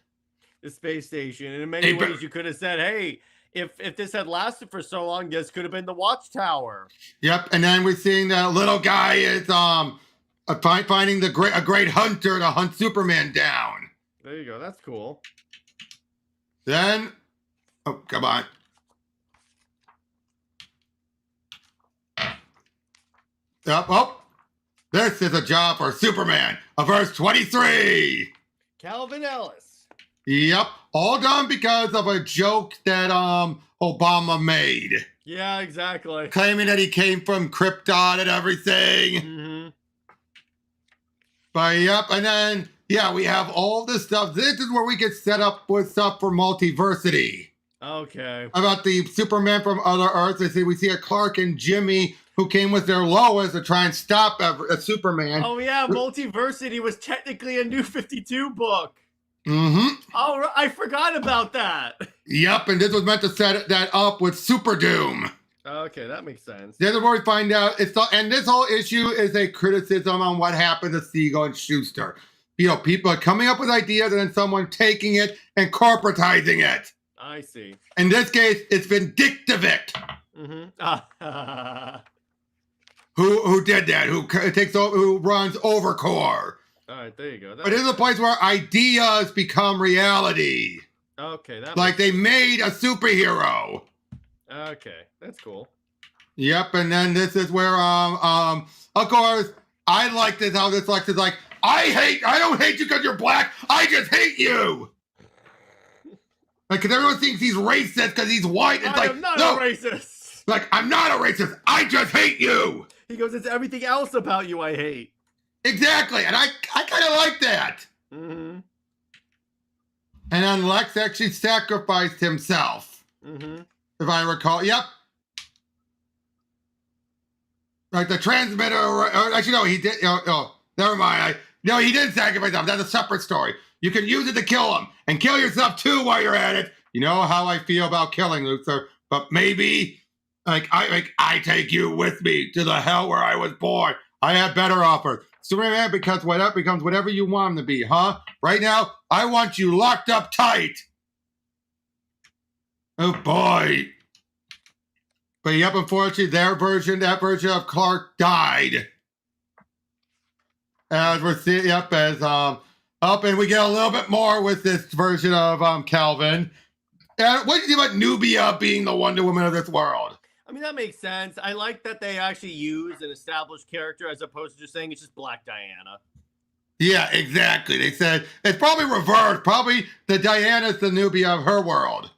The space station. And in many ways, you could have said, hey, if this had lasted for so long, this could have been the watchtower. Yep. And then we're seeing that little guy is finding a great hunter to hunt Superman down. There you go. That's cool. Then, oh, come on. Yep. Oh, this is a job for Superman. Verse 23. Calvin Ellis. Yep. All done because of a joke that Obama made. Yeah, exactly. Claiming that he came from Krypton and everything. Mm-hmm. But yep, and then, yeah, we have all this stuff. This is where we get set up with stuff for multiversity. Okay. About the Superman from other Earths. We see a Clark and Jimmy who came with their Lois to try and stop a Superman. Oh, yeah, Multiversity was technically a New 52 book. Mm-hmm. Oh, I forgot about that. Yep, and this was meant to set that up with Super Doom. Okay, that makes sense. This is where we find out and this whole issue is a criticism on what happened to Siegel and Schuster. You know, people are coming up with ideas and then someone taking it and corporatizing it. I see. In this case, it's Vyndktvx. Mm-hmm. Who did that? Who runs Overcore? All right, there you go. But this is a place where ideas become reality. Okay, like they made a superhero. Okay, that's cool. Yep, and then this is where of course I like this how this Lex is like, I don't hate you because you're black, I just hate you. Like, because everyone thinks he's racist because he's white. It's I'm not no, a racist. Like, I'm not a racist. I just hate you. He goes, it's everything else about you I hate. Exactly, and I kind of like that. Mm-hmm. And then Lex actually sacrificed himself. Mm-hmm. If I recall. Yep. Like the transmitter, actually, no, he did. Oh, never mind. No, he didn't sacrifice himself. That's a separate story. You can use it to kill him and kill yourself too while you're at it. You know how I feel about killing Luthor, but maybe, I take you with me to the hell where I was born. I have better offers. Superman becomes whatever you want him to be, huh? Right now, I want you locked up tight. Oh boy. But yep, unfortunately, that version of Clark died. As we're seeing, yep, as and we get a little bit more with this version of Calvin. And what do you think about Nubia being the Wonder Woman of this world? I mean, that makes sense. I like that they actually use an established character as opposed to just saying it's just Black Diana. Yeah, exactly. They said it's probably reversed. Probably the Diana's the Nubia of her world.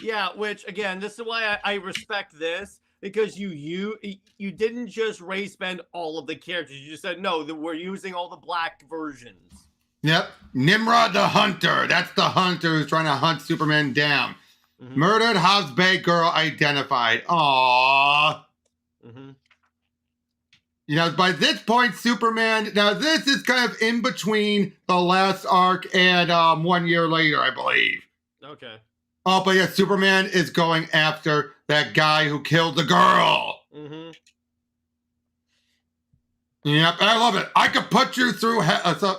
Yeah, which again, this is why I respect this, because you didn't just race bend all of the characters. You just said no, that we're using all the black versions. Yep, Nimrod the Hunter. That's the hunter who's trying to hunt Superman down. Mm-hmm. Murdered Hobbs Bay girl identified. Aww. Mm-hmm. You know, by this point, Superman. Now this is kind of in between the last arc and 1 year later, I believe. Okay. Oh, but yeah, Superman is going after that guy who killed the girl. Mm-hmm. Yep, I love it. I could put you through.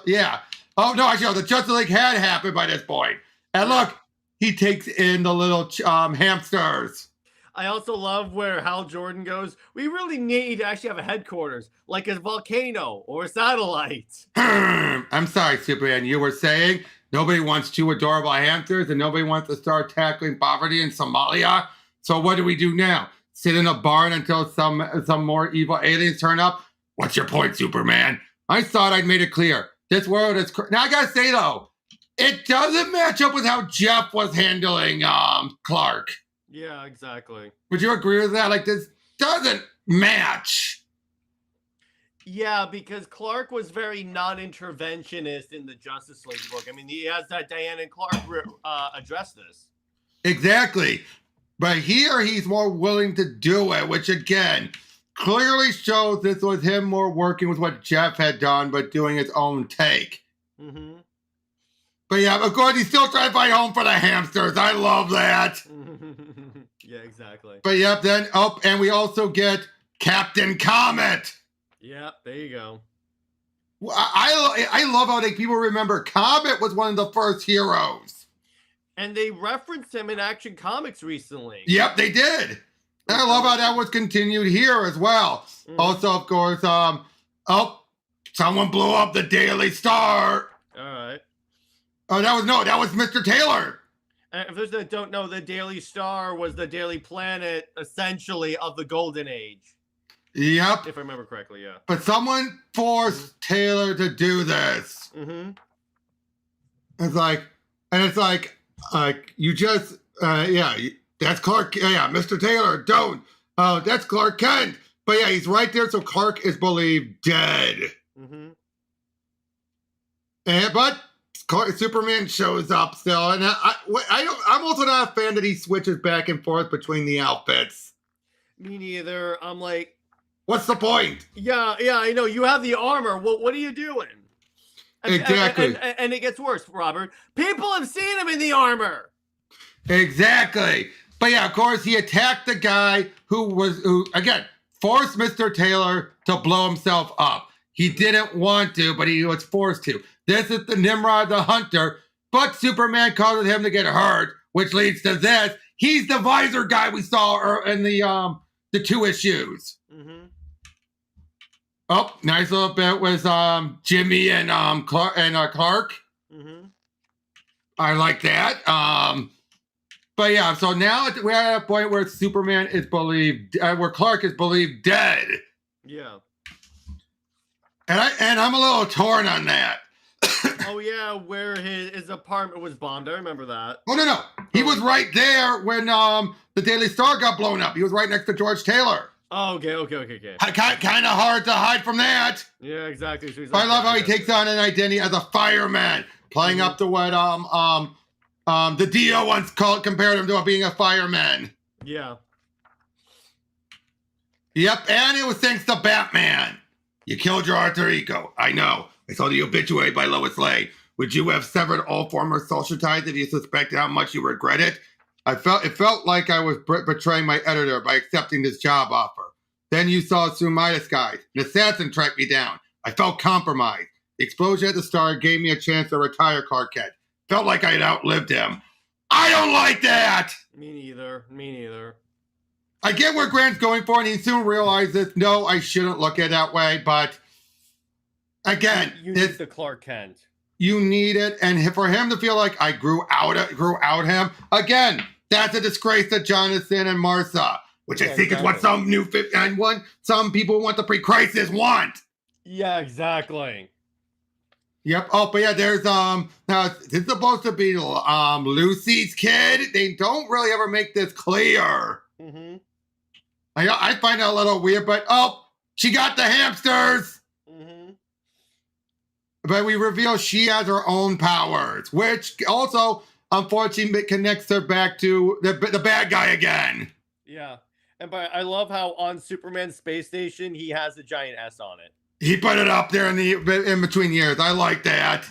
Yeah. Oh no, actually, the Justice League had happened by this point. And look, he takes in the little hamsters. I also love where Hal Jordan goes, we really need to actually have a headquarters, like a volcano or a satellite. I'm sorry, Superman. You were saying nobody wants two adorable hamsters and nobody wants to start tackling poverty in Somalia. So what do we do now? Sit in a barn until some more evil aliens turn up? What's your point, Superman? I thought I'd made it clear. This world is... Now, I gotta say, though, it doesn't match up with how Jeff was handling Clark. Yeah, exactly. Would you agree with that? Like, this doesn't match. Yeah, because Clark was very non-interventionist in the Justice League book. I mean, he has that Diana and Clark address this. Exactly. But here, he's more willing to do it, which, again, clearly shows this was him more working with what Jeff had done, but doing his own take. Mm-hmm. But yeah, of course, he's still trying to find home for the hamsters. I love that. Yeah, exactly. But yep, then and we also get Captain Comet. Yeah, there you go. I love how people remember Comet was one of the first heroes. And they referenced him in Action Comics recently. Yep, they did. And I love how that was continued here as well. Mm. Also, of course, someone blew up the Daily Star. All right. Oh, that was Mr. Taylor. For those that don't know, the Daily Star was the Daily Planet, essentially, of the Golden Age. Yep. If I remember correctly, yeah. But someone forced Taylor to do this. Mm-hmm. It's like you just, they that's Clark. Yeah, Mr. Taylor, don't. Oh, that's Clark Kent. But yeah, he's right there. So Clark is believed dead. Mm-hmm. But Superman shows up still, and I'm also not a fan that he switches back and forth between the outfits. Me neither. I'm like, what's the point? Yeah, I know. You have the armor. What are you doing? Exactly. And it gets worse, Robert. People have seen him in the armor. Exactly. But yeah, of course, he attacked the guy who again forced Mr. Taylor to blow himself up. He didn't want to, but he was forced to. This is the Nimrod the Hunter, but Superman causes him to get hurt, which leads to this. He's the visor guy we saw in the 2 issues. Mm-hmm. Oh, nice little bit with Jimmy and Clark. Mm-hmm. I like that. But yeah, so now we're at a point where Superman is believed, where Clark is believed dead. Yeah. And I'm a little torn on that. Oh yeah, where his apartment was bombed. I remember that. Oh no, he was right there when the Daily Star got blown up. He was right next to George Taylor. Oh, okay. Kind of hard to hide from that. Yeah, exactly. So I love how he takes on an identity as a fireman, playing up to what the Dio once compared him to being a fireman. Yeah. Yep, and it was thanks to Batman. You killed your alter ego. I know. I saw the obituary by Lois Lane. Would you have severed all former social ties if you suspected how much you regret it? It felt like I was betraying my editor by accepting this job offer. Then you saw through my disguise. An assassin tracked me down. I felt compromised. The explosion at the Star gave me a chance to retire Clark Kent. Felt like I had outlived him. I don't like that! Me neither. I get where Grant's going for, and he soon realizes, no, I shouldn't look at it that way, but again, you need the Clark Kent. You need it, and for him to feel like I grew out him, again, that's a disgrace to Jonathan and Martha, which I think is what some new 51, some people want the pre-crisis want. Yeah, exactly. Yep. Oh, but yeah, there's now this is supposed to be Lucy's kid. They don't really ever make this clear. Mm-hmm. I find it a little weird, but she got the hamsters. Mm-hmm. But we reveal she has her own powers, which also, unfortunately, connects her back to the bad guy again. Yeah. And I love how on Superman's space station, he has a giant S on it. He put it up there in between years. I like that.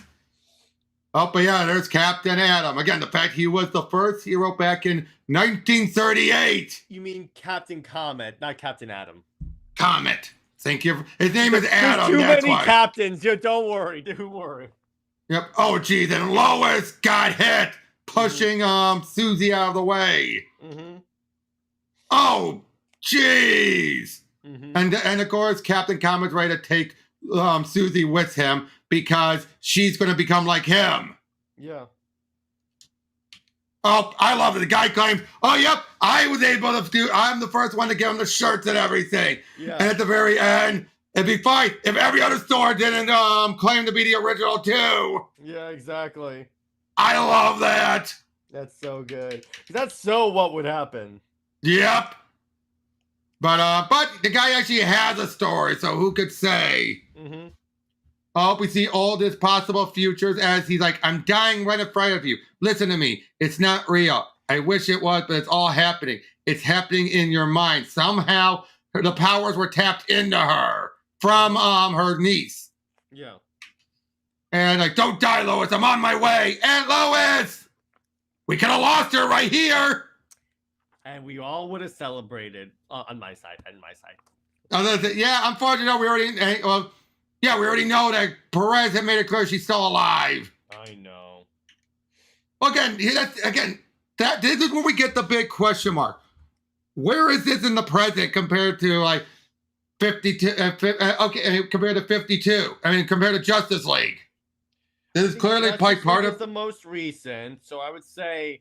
Oh, but yeah, there's Captain Atom. Again, the fact he was the first hero back in 1938. You mean Captain Comet, not Captain Atom. Comet. Thank you. His name is Adam. Too many captains. Don't worry. Yep. Oh, geez. And Lois got hit pushing Susie out of the way. Mm-hmm. Oh, jeez. Mm-hmm. And of course, Captain Comet's ready to take Susie with him because she's going to become like him. Yeah. Oh, I love it. The guy claims, oh, yep, I was able to I'm the first one to give him the shirts and everything. Yeah. And at the very end, it'd be fine if every other store didn't claim to be the original too. Yeah, exactly. I love that. That's so good. That's so what would happen. Yep. But the guy actually has a story, so who could say? Mm-hmm. Oh, we see all these possible futures as he's like, I'm dying right in front of you. Listen to me. It's not real. I wish it was, but it's all happening. It's happening in your mind. Somehow the powers were tapped into her from her niece. Yeah. And like, don't die, Lois. I'm on my way. Aunt Lois! We could have lost her right here. And we all would have celebrated on my side. Yeah, unfortunately, we already know that Perez had made it clear she's still alive. I know. Again, this is where we get the big question mark. Where is this in the present compared to like 52? Compared to 52. I mean, compared to Justice League. This is clearly part of the most recent. So I would say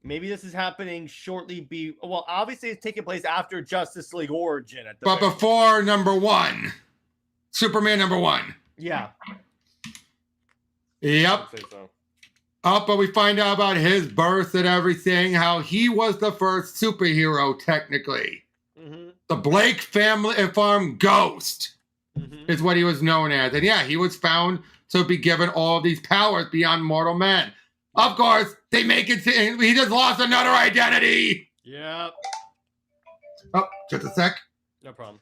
maybe this is happening shortly. Well, obviously it's taking place after Justice League origin. But before #1. Superman #1. Yeah. Yep. I'd say so. Oh, but we find out about his birth and everything, how he was the first superhero, technically. The Blake family farm ghost is what he was known as. And yeah, he was found to be given all these powers beyond mortal men. Of course, they make it to, he just lost another identity. Yep. Oh, just a sec. No problem.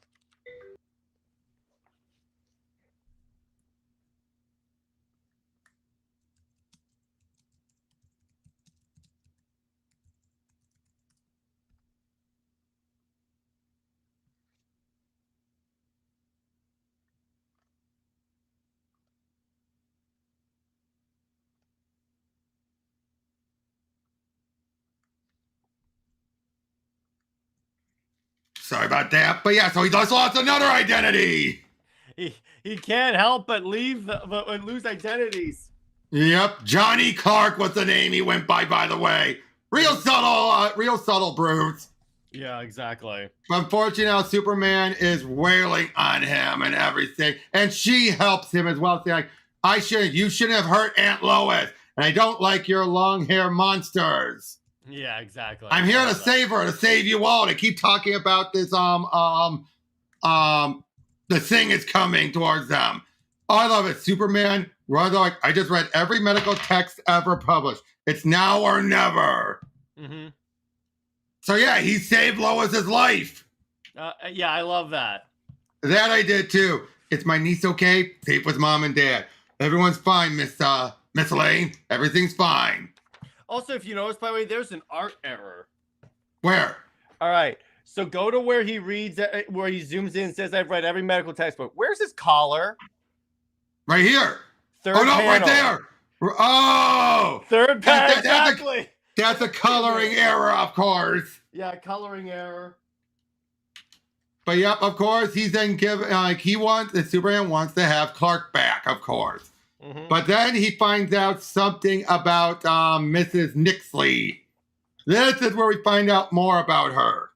Sorry about that. But yeah, so he just lost another identity. He can't help but lose identities. Yep, Johnny Clark was the name he went by the way. Real subtle, Bruce. Yeah, exactly. Unfortunately, Superman is wailing on him and everything, and she helps him as well, saying, like, you shouldn't have hurt Aunt Lois, and I don't like your long hair monsters. Yeah, exactly. I'm here to save her, to save you all. They keep talking about this, the thing is coming towards them. Oh, I love it. Superman, rather like, I just read every medical text ever published. It's now or never. So yeah, he saved Lois's life. Yeah, I love that. That I did too. It's my niece okay? Safe with mom and dad. Everyone's fine, Miss Lane. Everything's fine. Also, if you notice, by the way, there's an art error. Where? All right. So go to where he reads, where he zooms in and says, I've read every medical textbook. Where's his collar? Right here. Third oh, no, panel. right there. Oh. Third panel, exactly. That's a coloring error, of course. Yeah, coloring error. But yep, of course, he's then given, Superman wants to have Clark back, of course. But then he finds out something about Mrs. Nixley. This is where we find out more about her.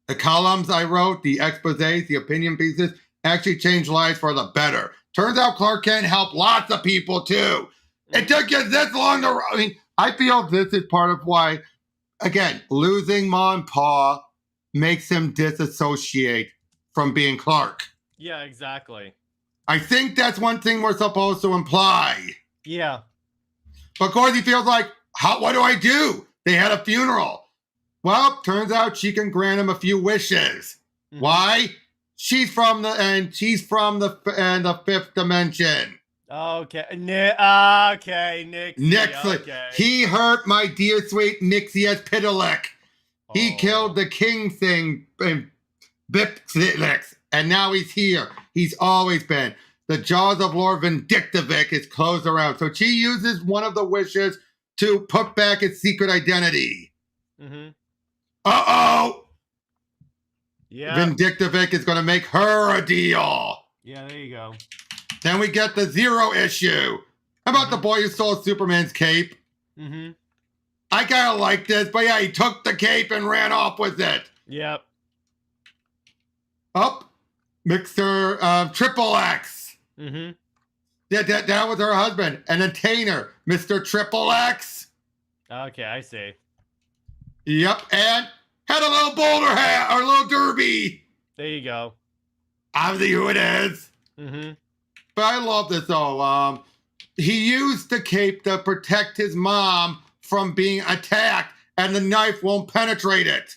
The columns I wrote, the exposés, the opinion pieces, actually changed lives for the better. Turns out Clark Kent helped lots of people too. It took you this long to, I mean, I feel this is part of why, again, losing Ma and Pa makes him disassociate from being Clark. Yeah, exactly. I think that's one thing we're supposed to imply. Yeah. But of course he feels like, what do I do? They had a funeral. Well, turns out she can grant him a few wishes. Why? She's from the fifth dimension. Okay. Okay, Nixie. Okay. He hurt my dear sweet Nixie as Pitalik. He killed the king thing in Vyndktvx, and now he's here. He's always been. The jaws of Lord Vyndktvx is closed around. So she uses one of the wishes to put back its secret identity. Uh-oh! Yeah. Vyndktvx is going to make her a deal. Yeah, there you go. Then we get the Zero issue. How about the boy who stole Superman's cape? I kind of like this, but yeah, he took the cape and ran off with it. Yep. Up, Mr. Triple X. Yeah, that was her husband. An entertainer, Mr. Triple X. Okay, I see. Yep, and had a little bowler hat or a little derby. There you go. Obviously who it is. But I love this though. He used the cape to protect his mom from being attacked, and the knife won't penetrate it.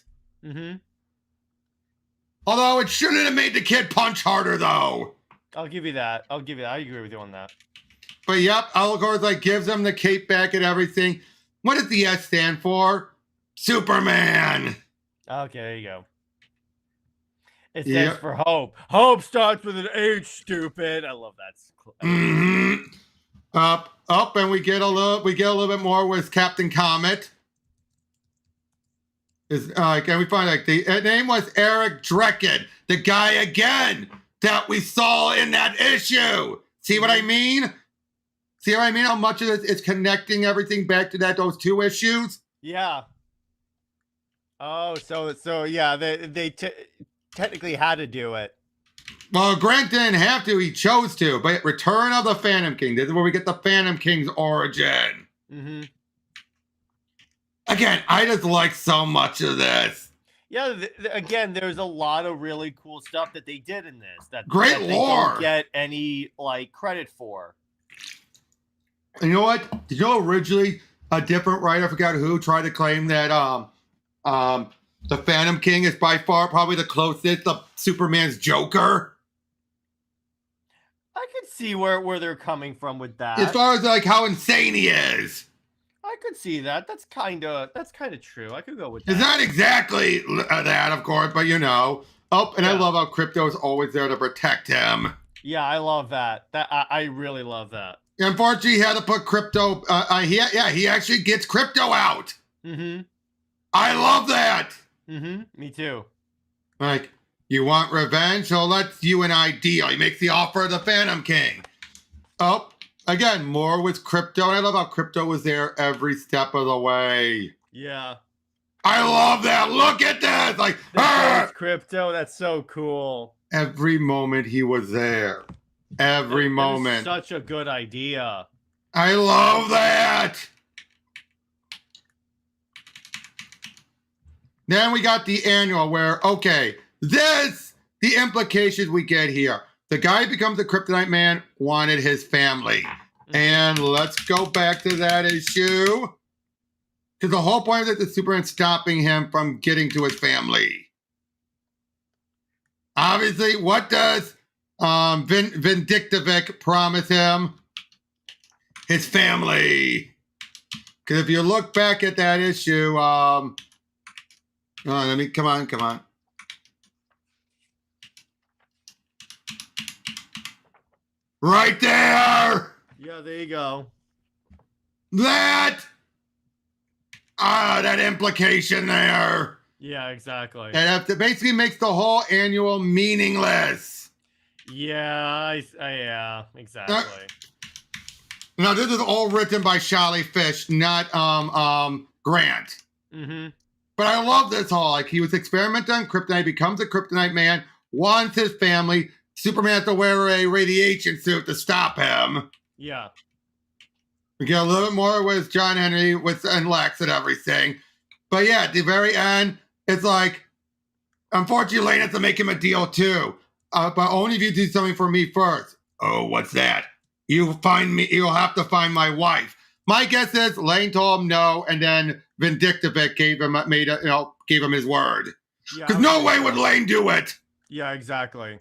Although it shouldn't have made the kid punch harder though. I'll give you that. I agree with you on that. But yep, of course, like gives him the cape back and everything. What does the S stand for? Superman. Okay, there you go. It stands for hope. Hope starts with an H, stupid. I love that. Up, and we get a little bit more with Captain Comet. And we find like the name was Eric Drecken, the guy again that we saw in that issue. See what I mean? See what I mean? How much of this is connecting everything back to those two issues? Yeah. Oh, so yeah, they technically had to do it. Well, Grant didn't have to, he chose to, but Return of the Phantom King. This is where we get the Phantom King's origin. Mm-hmm. Again, I just like so much of this. Yeah, again, there's a lot of really cool stuff that they did in this that Great that they lore. don't get any like credit for. And you know what? Did you know originally a different writer, I forgot who, tried to claim that the Phantom King is by far probably the closest to Superman's Joker? I could see where they're coming from with that. As far as like how insane he is. I could see that. That's kind of true. I could go with that. It's not exactly that, of course, but you know. Oh, and I Yeah. love how Krypto's always there to protect him. Yeah, I love that. I really love that. Unfortunately, he had to put Krypto. He actually gets Krypto out. Mm-hmm. I love that. Mm-hmm. Me too. Like, you want revenge? So let's you and I deal. He makes the offer of the Phantom King. Oh, again, more with Krypto. And I love how Krypto was there every step of the way. Yeah. I love that. Look at this. Like, That's Krypto. That's so cool. every moment he was there. Every That is moment. such a good idea. I love that. Then we got the annual where, okay, the implications we get here. The guy who becomes the Kryptonite Man wanted his family. And let's go back to that issue. Because the whole point is that the Superman stopping him from getting to his family. Obviously, what does Vyndktvx promise him? His family. Because if you look back at that issue, come on. Right there! Yeah, there you go. That implication there. Yeah, exactly. That basically makes the whole annual meaningless. Yeah, yeah, exactly. Now, this is all written by SHOLLY FISCH, not Grant. Mm-hmm. But I love this whole, like, he was experimenting on Kryptonite, becomes a Kryptonite Man, wants his family. Superman has to wear a radiation suit to stop him. Yeah. We get a little bit more with John Henry and Lex and everything. But yeah, at the very end, it's like, unfortunately, Lane has to make him a deal too. But only if you do something for me first. Oh, what's that? You'll have to find my wife. My guess is Lane told him no, and then Vyndktvx gave him his word. Because no way would Lane do it. Yeah, exactly.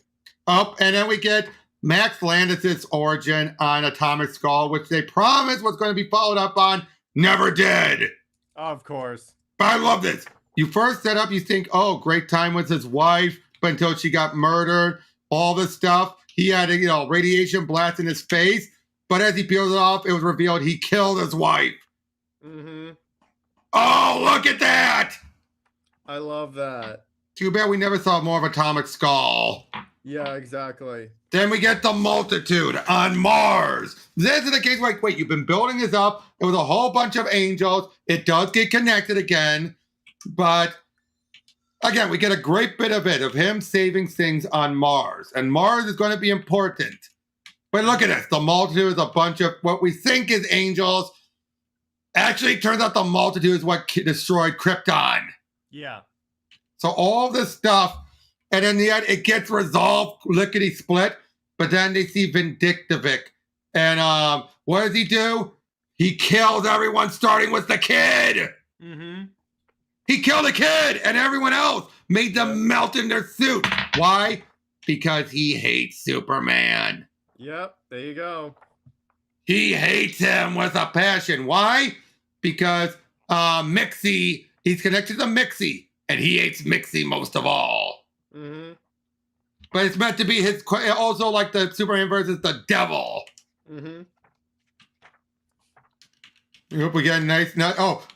Oh, and then we get Max Landis' origin on Atomic Skull, which they promised was going to be followed up on, never did. Of course. But I love this. You first set up, you think, oh, great time with his wife, but until she got murdered, all this stuff. He had a radiation blast in his face, but as he peels it off, it was revealed he killed his wife. Mm-hmm. Oh, look at that! I love that. Too bad we never saw more of Atomic Skull. Yeah, exactly. Then we get the Multitude on Mars. This is the case where, wait, you've been building this up. It was a whole bunch of angels. It does get connected again. But, again, we get a great bit of him saving things on Mars. And Mars is going to be important. But look at this. The Multitude is a bunch of what we think is angels. Actually, it turns out the Multitude is what destroyed Krypton. Yeah. So all this stuff, and in the end, it gets resolved, lickety-split, but then they see Vyndktvx. And what does he do? He kills everyone, starting with the kid. Mm-hmm. He killed a kid, and everyone else made them melt in their suit. Why? Because he hates Superman. Yep, there you go. He hates him with a passion. Why? Because Mixie, he's connected to Mixie, and he hates Mixie most of all. Mm-hmm. But it's meant to be his, also like the Superman versus the devil. Mm-hmm. We get a nice,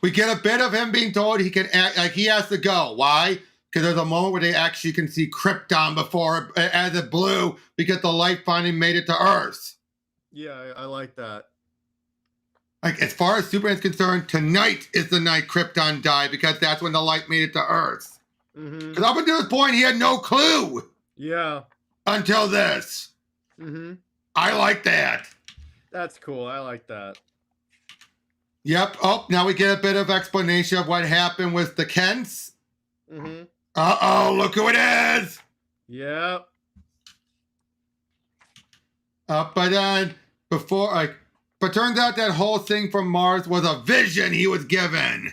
we get a bit of him being told he can act, like he has to go. Why? Because there's a moment where they actually can see Krypton before, as it blew, because the light finally made it to Earth. Yeah, I like that. Like, as far as Superman's concerned, tonight is the night Krypton died, because that's when the light made it to Earth. Mm-hmm. Because up until this point, he had no clue. Yeah. until this. Mm-hmm. I like that. That's cool. I like that. Yep. Oh, now we get a bit of explanation of what happened with the Kents. Mm-hmm. Uh-oh, look who it is. Yep. But then but turns out that whole thing from Mars was a vision he was given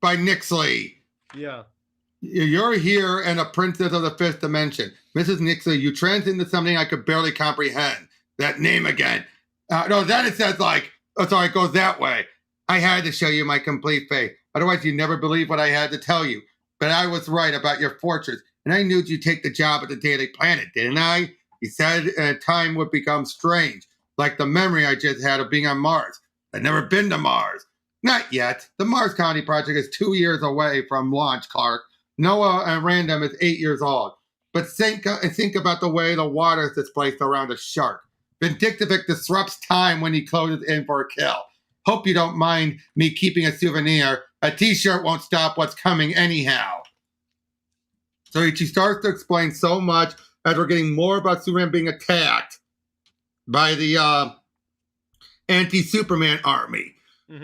by Nixley. Yeah. You're here and a princess of the fifth dimension. Mrs. Nixley, you trans into something I could barely comprehend. That name again. No, then it says it goes that way. I had to show you my complete faith. Otherwise, you'd never believe what I had to tell you. But I was right about your fortress. And I knew you'd take the job at the Daily Planet, didn't I? He said time would become strange, like the memory I just had of being on Mars. I'd never been to Mars. Not yet. The Mars Colony Project is 2 years away from launch, Clark. Noah and Random is 8 years old. But think about the way the water is displaced around a shark. Vyndktvx disrupts time when he closes in for a kill. Hope you don't mind me keeping a souvenir. A t-shirt won't stop what's coming anyhow. So she starts to explain so much as we're getting more about Superman being attacked by the Anti-Superman Army.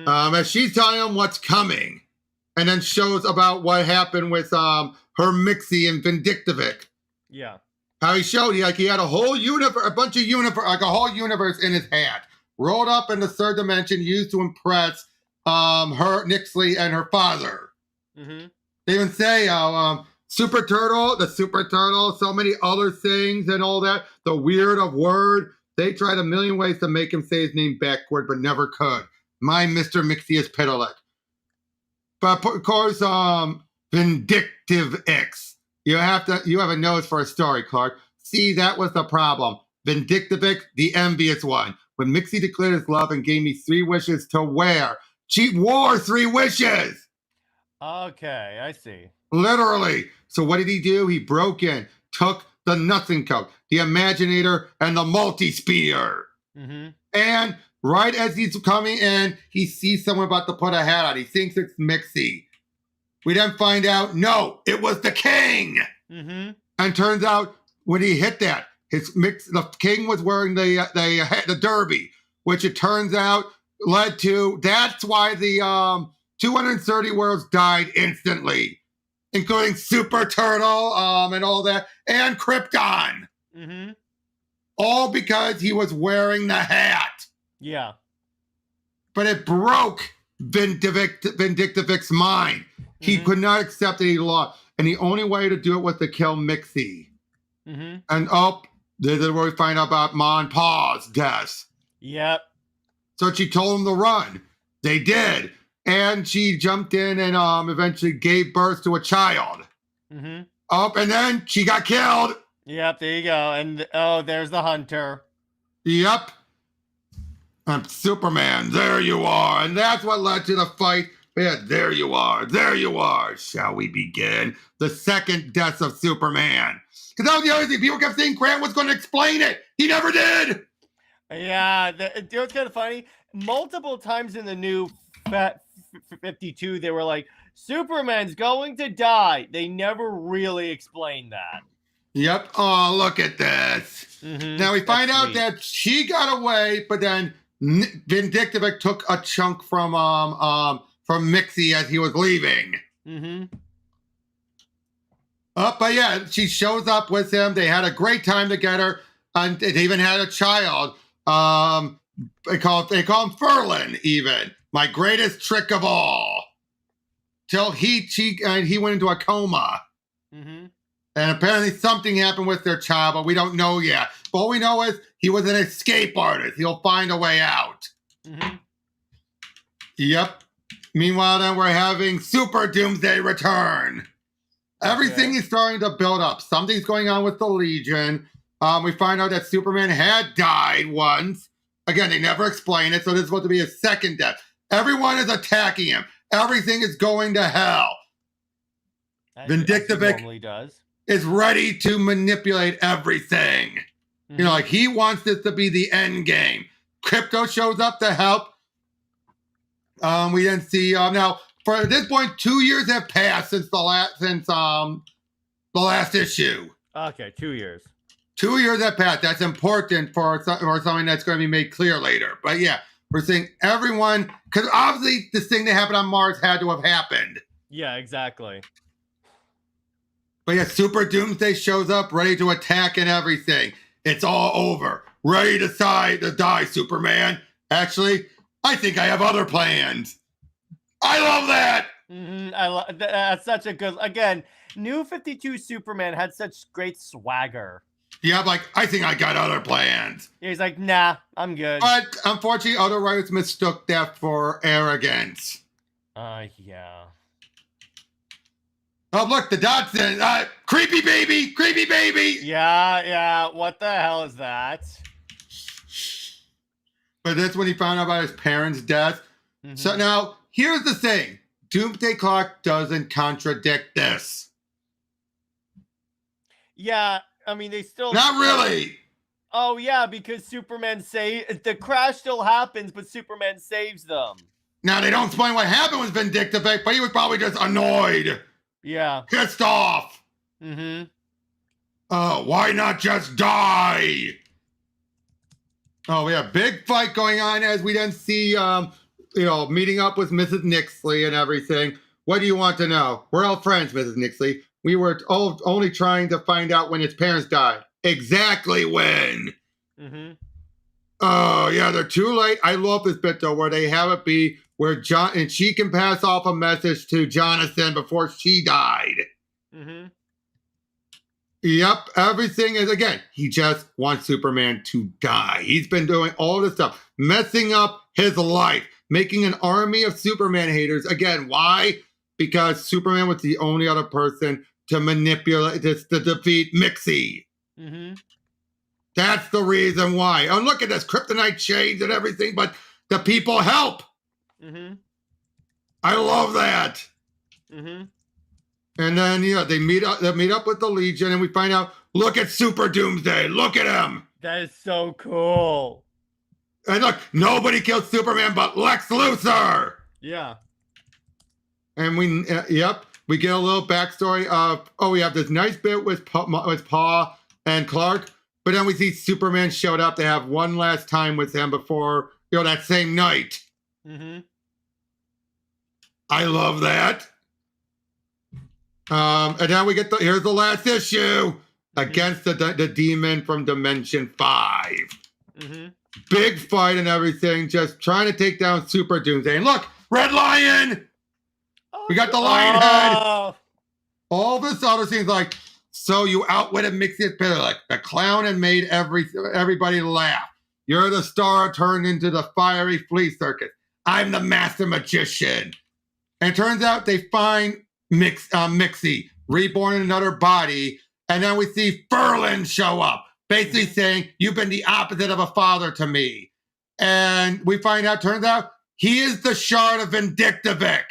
As she's telling him what's coming. And then shows about what happened with her Mixie and Vyndktvx. Yeah. How he showed he had a whole universe, a whole universe in his hat, rolled up in the third dimension, used to impress her Nixley and her father. They even say Super Turtle, so many other things and all that. The weird of word. They tried a million ways to make him say his name backward, but never could. My Mr. Mixie is pitiless. But of course, Vyndktvx. You have a nose for a story, Clark. See, that was the problem. Vyndktvx, the envious one. When Mixie declared his love and gave me 3 wishes to wear. She wore 3 wishes! Okay, I see. Literally. So what did he do? He broke in, took the Nothing Coat, the Imaginator, and the Multi-Spear. And right as he's coming in, he sees someone about to put a hat on. He thinks it's Mixie. We then find out, no, it was the king. And turns out when he hit that, the king was wearing the derby, which it turns out led to, that's why the 230 worlds died instantly, including Super Turtle and all that, and Krypton. All because he was wearing the hat. Yeah. But it broke Vyndktvx's mind. He could not accept that he lost. And the only way to do it was to kill Mixie. And this is where we find out about Ma and Pa's death. Yep. So she told him to run. They did. And she jumped in and eventually gave birth to a child. And then she got killed. Yep, there you go. And there's the hunter. Yep. I'm Superman. There you are. And that's what led to the fight. Yeah, there you are. There you are. Shall we begin? The second death of Superman. Because that was the other thing. People kept saying Grant was going to explain it. He never did. Yeah. You know what's kind of funny? Multiple times in the new 52, they were like, Superman's going to die. They never really explained that. Yep. Oh, look at this. Now we find out that she got away, but then Vyndktvx took a chunk from Mixie as he was leaving. But yeah, she shows up with him. They had a great time together, and they even had a child. They call him Ferlin. Even my greatest trick of all. Till he went into a coma. And apparently something happened with their child, but we don't know yet. But all we know is he was an escape artist. He'll find a way out. Yep. Meanwhile, then we're having Super Doomsday Return. Everything is starting to build up. Something's going on with the Legion. We find out that Superman had died once. Again, they never explain it, so this is supposed to be his second death. Everyone is attacking him. Everything is going to hell. Vyndktvx is ready to manipulate everything. You know, like he wants this to be the end game. Crypto shows up to help. We then see now for this point, 2 years have passed since the last issue. Okay, 2 years. 2 years have passed. That's important for something that's going to be made clear later. But yeah, we're seeing everyone, because obviously this thing that happened on Mars had to have happened. Yeah, exactly. But yeah, Super Doomsday shows up, ready to attack and everything. It's all over. Ready to die, Superman. Actually, I think I have other plans. I love that. I love that's such a good. Again, New 52 Superman had such great swagger. Yeah, like, I think I got other plans. Yeah, he's like, nah, I'm good. But unfortunately, other writers mistook that for arrogance. Yeah. Oh, look, the Dodson. Creepy baby. Creepy baby. Yeah. What the hell is that? But that's when he found out about his parents' death. Mm-hmm. So now, here's the thing. Doomsday Clock doesn't contradict this. Yeah, I mean, they still... Not really. Oh, yeah, because Superman the crash still happens, but Superman saves them. Now, they don't explain what happened with Vyndktvx, but he was probably just annoyed. Yeah. Pissed off. Mm-hmm. Why not just die? Oh, we have big fight going on as we then see, meeting up with Mrs. Nixley and everything. What do you want to know? We're all friends, Mrs. Nixley. We were only trying to find out when his parents died. Exactly when. Mm-hmm. Oh, yeah, they're too late. I love this bit, though, where they have it be where she can pass off a message to Jonathan before she died. Mm-hmm. Yep, everything is, again, he just wants Superman to die. He's been doing all this stuff, messing up his life, making an army of Superman haters. Again, why? Because Superman was the only other person to manipulate this to defeat Mixie. Mm-hmm. That's the reason why. Oh, look at this, kryptonite chains and everything, but the people help. Mm-hmm. I love that. Mm-hmm. And then, they meet up with the Legion, and we find out, look at Super Doomsday. Look at him. That is so cool. And look, nobody killed Superman but Lex Luthor. Yeah. And we get a little backstory of, we have this nice bit with Pa and Clark, but then we see Superman showed up to have one last time with him before, that same night. Mm-hmm. I love that. And now we get here's the last issue against the demon from Dimension 5. Mm-hmm. Big fight and everything, just trying to take down Super Doomsday. And look, Red Lion! We got the lion head! All this other things like, so you outwitted Mixie like the clown and made everybody laugh. You're the star turned into the fiery flea circus. I'm the master magician. And it turns out they find Mixie, reborn in another body, and then we see Ferlin show up, basically saying, you've been the opposite of a father to me. And we find out, turns out, he is the shard of Vyndktvx.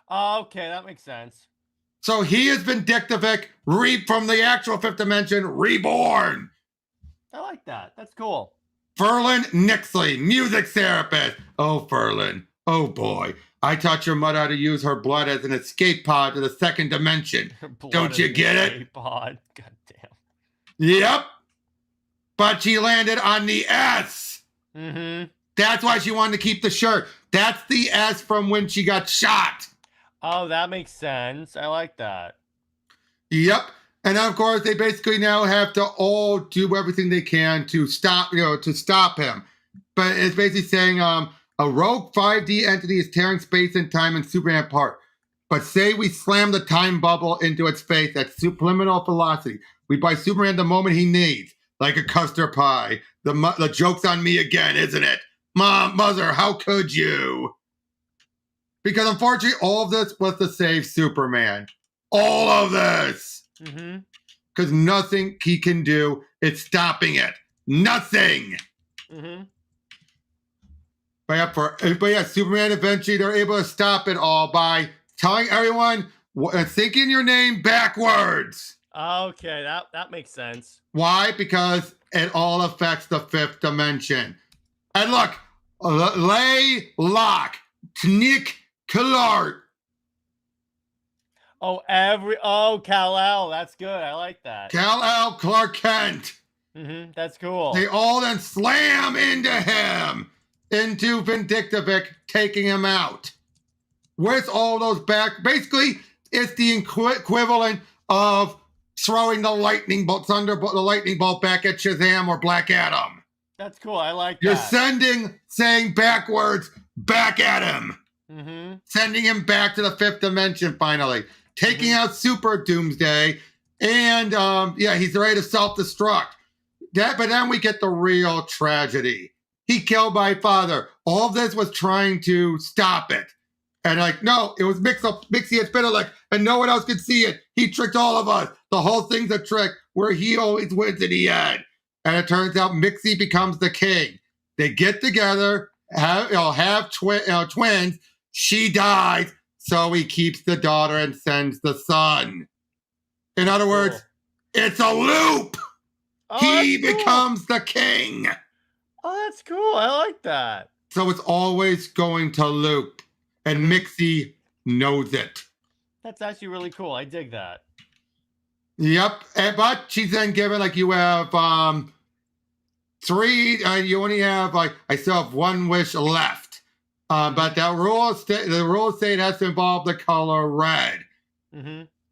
Okay, that makes sense. So he is Vyndktvx, from the actual fifth dimension, reborn. I like that. That's cool. Ferlin Nixley, music therapist. Oh, Ferlin. Oh, boy. I taught your mother how to use her blood as an escape pod to the second dimension. Don't you get it? Pod. God damn. Yep. But she landed on the S. Mm-hmm. That's why she wanted to keep the shirt. That's the S from when she got shot. Oh, that makes sense. I like that. Yep. And of course, they basically now have to all do everything they can to stop him. But it's basically saying, a rogue 5D entity is tearing space and time and Superman apart. But say we slam the time bubble into its face at subliminal velocity. We buy Superman the moment he needs, like a custard pie. The joke's on me again, isn't it? Mother, how could you? Because unfortunately, all of this was to save Superman. All of this. Mm-hmm. Because nothing he can do is stopping it. Nothing. Mm-hmm. But yeah, Superman eventually they're able to stop it all by telling everyone thinking your name backwards. Okay, that makes sense. Why? Because it all affects the fifth dimension. And look, Lay Lock, Nick Clark. Oh, Kal-El. That's good. I like that. Kal-El Clark Kent. That's cool. They all then slam into him, into Vyndktvx, taking him out. With all those back, basically, it's the equivalent of throwing the lightning bolt, the lightning bolt back at Shazam or Black Adam. That's cool. I like You're that. saying backwards, back at him. Sending him back to the 5th dimension finally. Taking out Super Doomsday. And, he's ready to self-destruct. But then we get the real tragedy. He killed my father. All of this was trying to stop it. And no, it was Mixie and Spitterlick, and no one else could see it. He tricked all of us. The whole thing's a trick where he always wins in the end. And it turns out Mixie becomes the king. They get together, have twins. She dies, so he keeps the daughter and sends the son. In other words, it's a loop. He becomes the king. Oh, that's cool. I like that. So it's always going to loop. And Mixie knows it. That's actually really cool. I dig that. Yep. But she's then given, you have 3, you only have, I still have 1 wish left. But the rule of state has to involve the color red.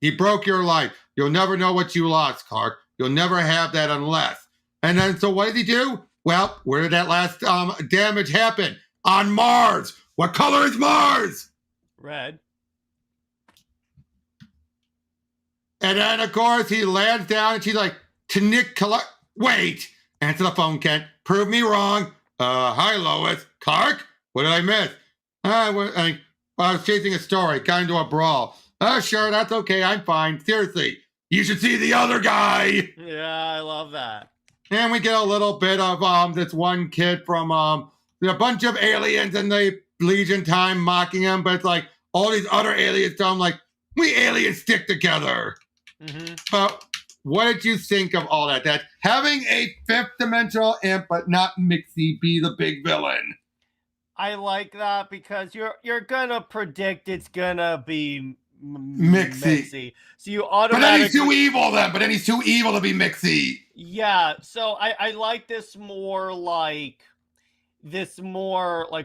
He broke your life. You'll never know what you lost, Clark. You'll never have that unless. And then, so what did he do? Well, where did that last damage happen? On Mars. What color is Mars? Red. And then, of course, he lands down and she's like, to Nick, wait. Answer the phone, Kent. Prove me wrong. Hi, Lois. Clark? What did I miss? I was chasing a story. Got into a brawl. Sure, that's okay. I'm fine. Seriously, you should see the other guy. Yeah, I love that. And we get a little bit of this one kid from a bunch of aliens in the Legion time mocking him, but it's all these other aliens tell him we aliens stick together. But what did you think of all that? That having a 5th dimensional imp, but not Mixie, be the big villain. I like that because you're gonna predict it's gonna be Mixie. So you automatically. But then he's too evil. But then he's too evil to be Mixie. Yeah. So I like this more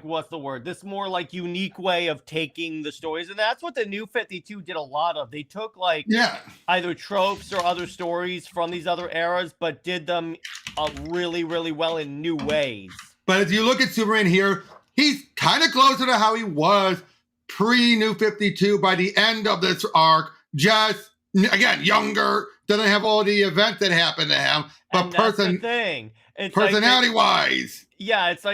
what's the word? This more unique way of taking the stories, and that's what the New 52 did a lot of. They took either tropes or other stories from these other eras, but did them really, really well in new ways. But if you look at Superman here, he's kind of closer to how he was pre-New 52 by the end of this arc. Just, again, younger, doesn't have all the events that happened to him, but personality-wise. Yeah, it's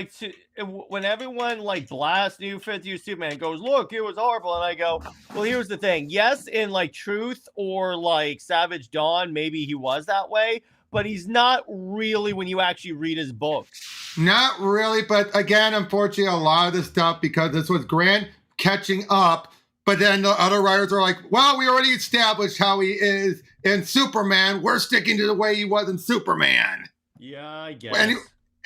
when everyone blasts New 52 Superman and goes, look, it was horrible, and I go, well, here's the thing. Yes, in Truth or Savage Dawn, maybe he was that way, but he's not really when you actually read his books. Not really, but again, unfortunately, a lot of this stuff, because this was Grant catching up, but then the other writers are like, well, we already established how he is in Superman. We're sticking to the way he was in Superman. Yeah, I guess.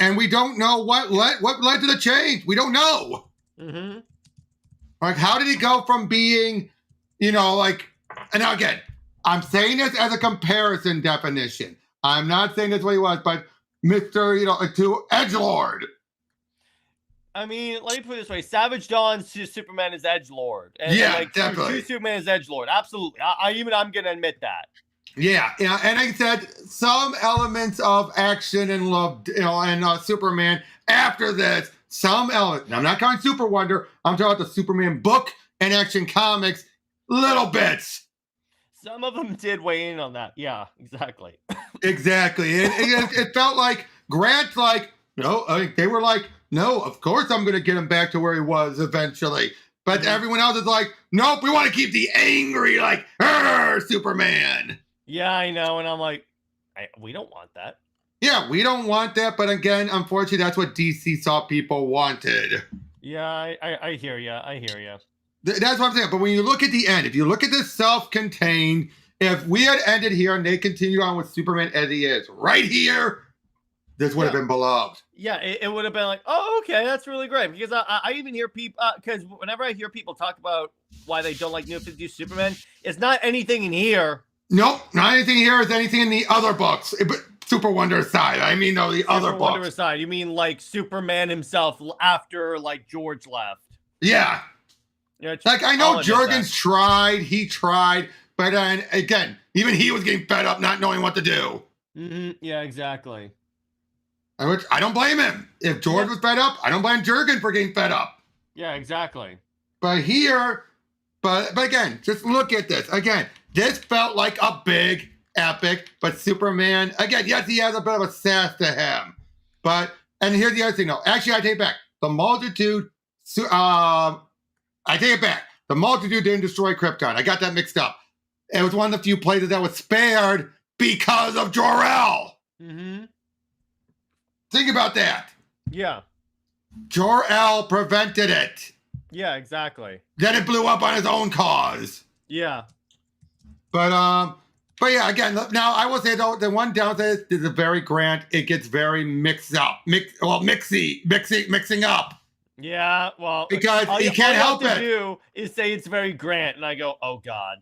And we don't know what led to the change. We don't know. How did he go from being, and now again, I'm saying this as a comparison definition. I'm not saying that's what he was, but Mr., to Edgelord. I mean, let me put it this way. Savage Dawn's Superman is Edgelord. And definitely. Superman is Edgelord. Absolutely. I'm going to admit that. Yeah, and I said some elements of action and love, and Superman after this, some elements. Now, I'm not counting Super Wonder. I'm talking about the Superman book and Action Comics, little bits. Some of them did weigh in on that. Yeah, exactly. Exactly. And it felt like Grant, they were no, of course I'm going to get him back to where he was eventually. But everyone else is nope, we want to keep the angry, Superman. Yeah, I know. And I'm we don't want that. Yeah, we don't want that. But again, unfortunately, that's what DC saw people wanted. Yeah, I hear you. I hear you. That's what I'm saying. But when you look at the end, if you look at this self-contained, if we had ended here and they continue on with Superman as he is right here, this would have been beloved. Yeah, it would have been oh, okay, that's really great. Because I even hear people, because whenever I hear people talk about why they don't like New 52 Superman, it's not anything in here. Nope, not anything here. It's anything in the other books. Super Wonder aside. I mean, no, the other Super Wonder books. aside, you mean like Superman himself after like George left? Yeah. Yeah, Like, I know I'll admit Jurgens tried, he tried, but then again, even he was getting fed up not knowing what to do. Yeah, exactly. Which I don't blame him. If George was fed up, I don't blame Jurgens for getting fed up. Yeah, exactly. But here, but again, just look at this. Again, this felt like a big epic, but Superman, again, yes, he has a bit of a sass to him. But, and here's the other thing, though. Actually, I take it back. The multitude, I take it back. The multitude didn't destroy Krypton. I got that mixed up. It was one of the few places that was spared because of Jor-El. Think about that. Yeah. Jor-El prevented it. Yeah, exactly. Then it blew up on his own cause. Yeah. But yeah, again, now I will say though, the one downside is a very Grant. It gets very mixing up. Yeah, well, Because you can't help it. All you have to do is say it's very Grant, and I go, oh God.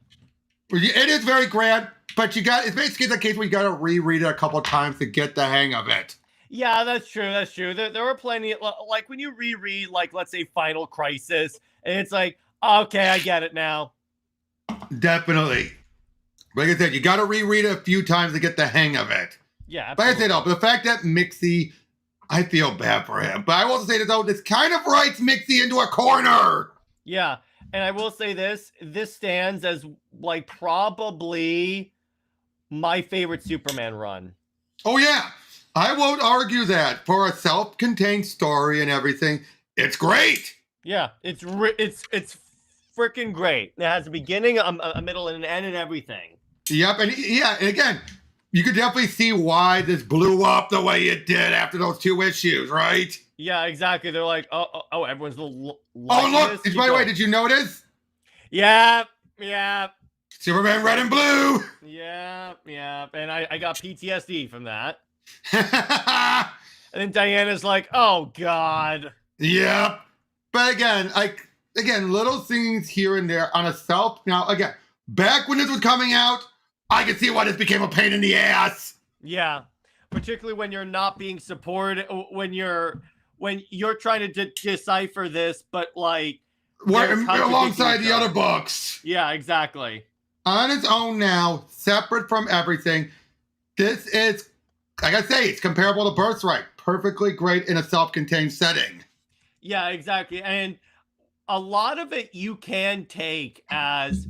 It is very Grant, but it's basically the case where you got to reread it a couple times to get the hang of it. Yeah, that's true. That's true. There were plenty, like when you reread, like let's say Final Crisis, and it's like, okay, I get it now. Definitely. Like I said, you got to reread it a few times to get the hang of it. Yeah, absolutely. Like I said, though, the fact that Mixie, I feel bad for him. But I will say that, though, this kind of writes Mixie into a corner. Yeah, and I will say this stands as, like, probably my favorite Superman run. Oh, yeah. I won't argue that. For a self-contained story and everything, it's great. Yeah, it's freaking great. It has a beginning, a middle, and an end, and everything. Yep, and yeah, and again, you could definitely see why this blew up the way it did after those 2 issues, right? Yeah, exactly. They're like, oh, everyone's oh, look! By the way, did you notice? Yeah. Superman red and blue. Yeah, and I got PTSD from that. And then Diana's like, oh God. Yep. But again, little things here and there on a self. Now, again, back when this was coming out, I could see why this became a pain in the ass. Yeah, particularly when you're not being supported, when you're trying to decipher this, but like we're alongside the other books. Yeah, exactly. On its own now, separate from everything, this is, like I say, it's comparable to Birthright. Perfectly great in a self-contained setting. Yeah, exactly. And a lot of it you can take as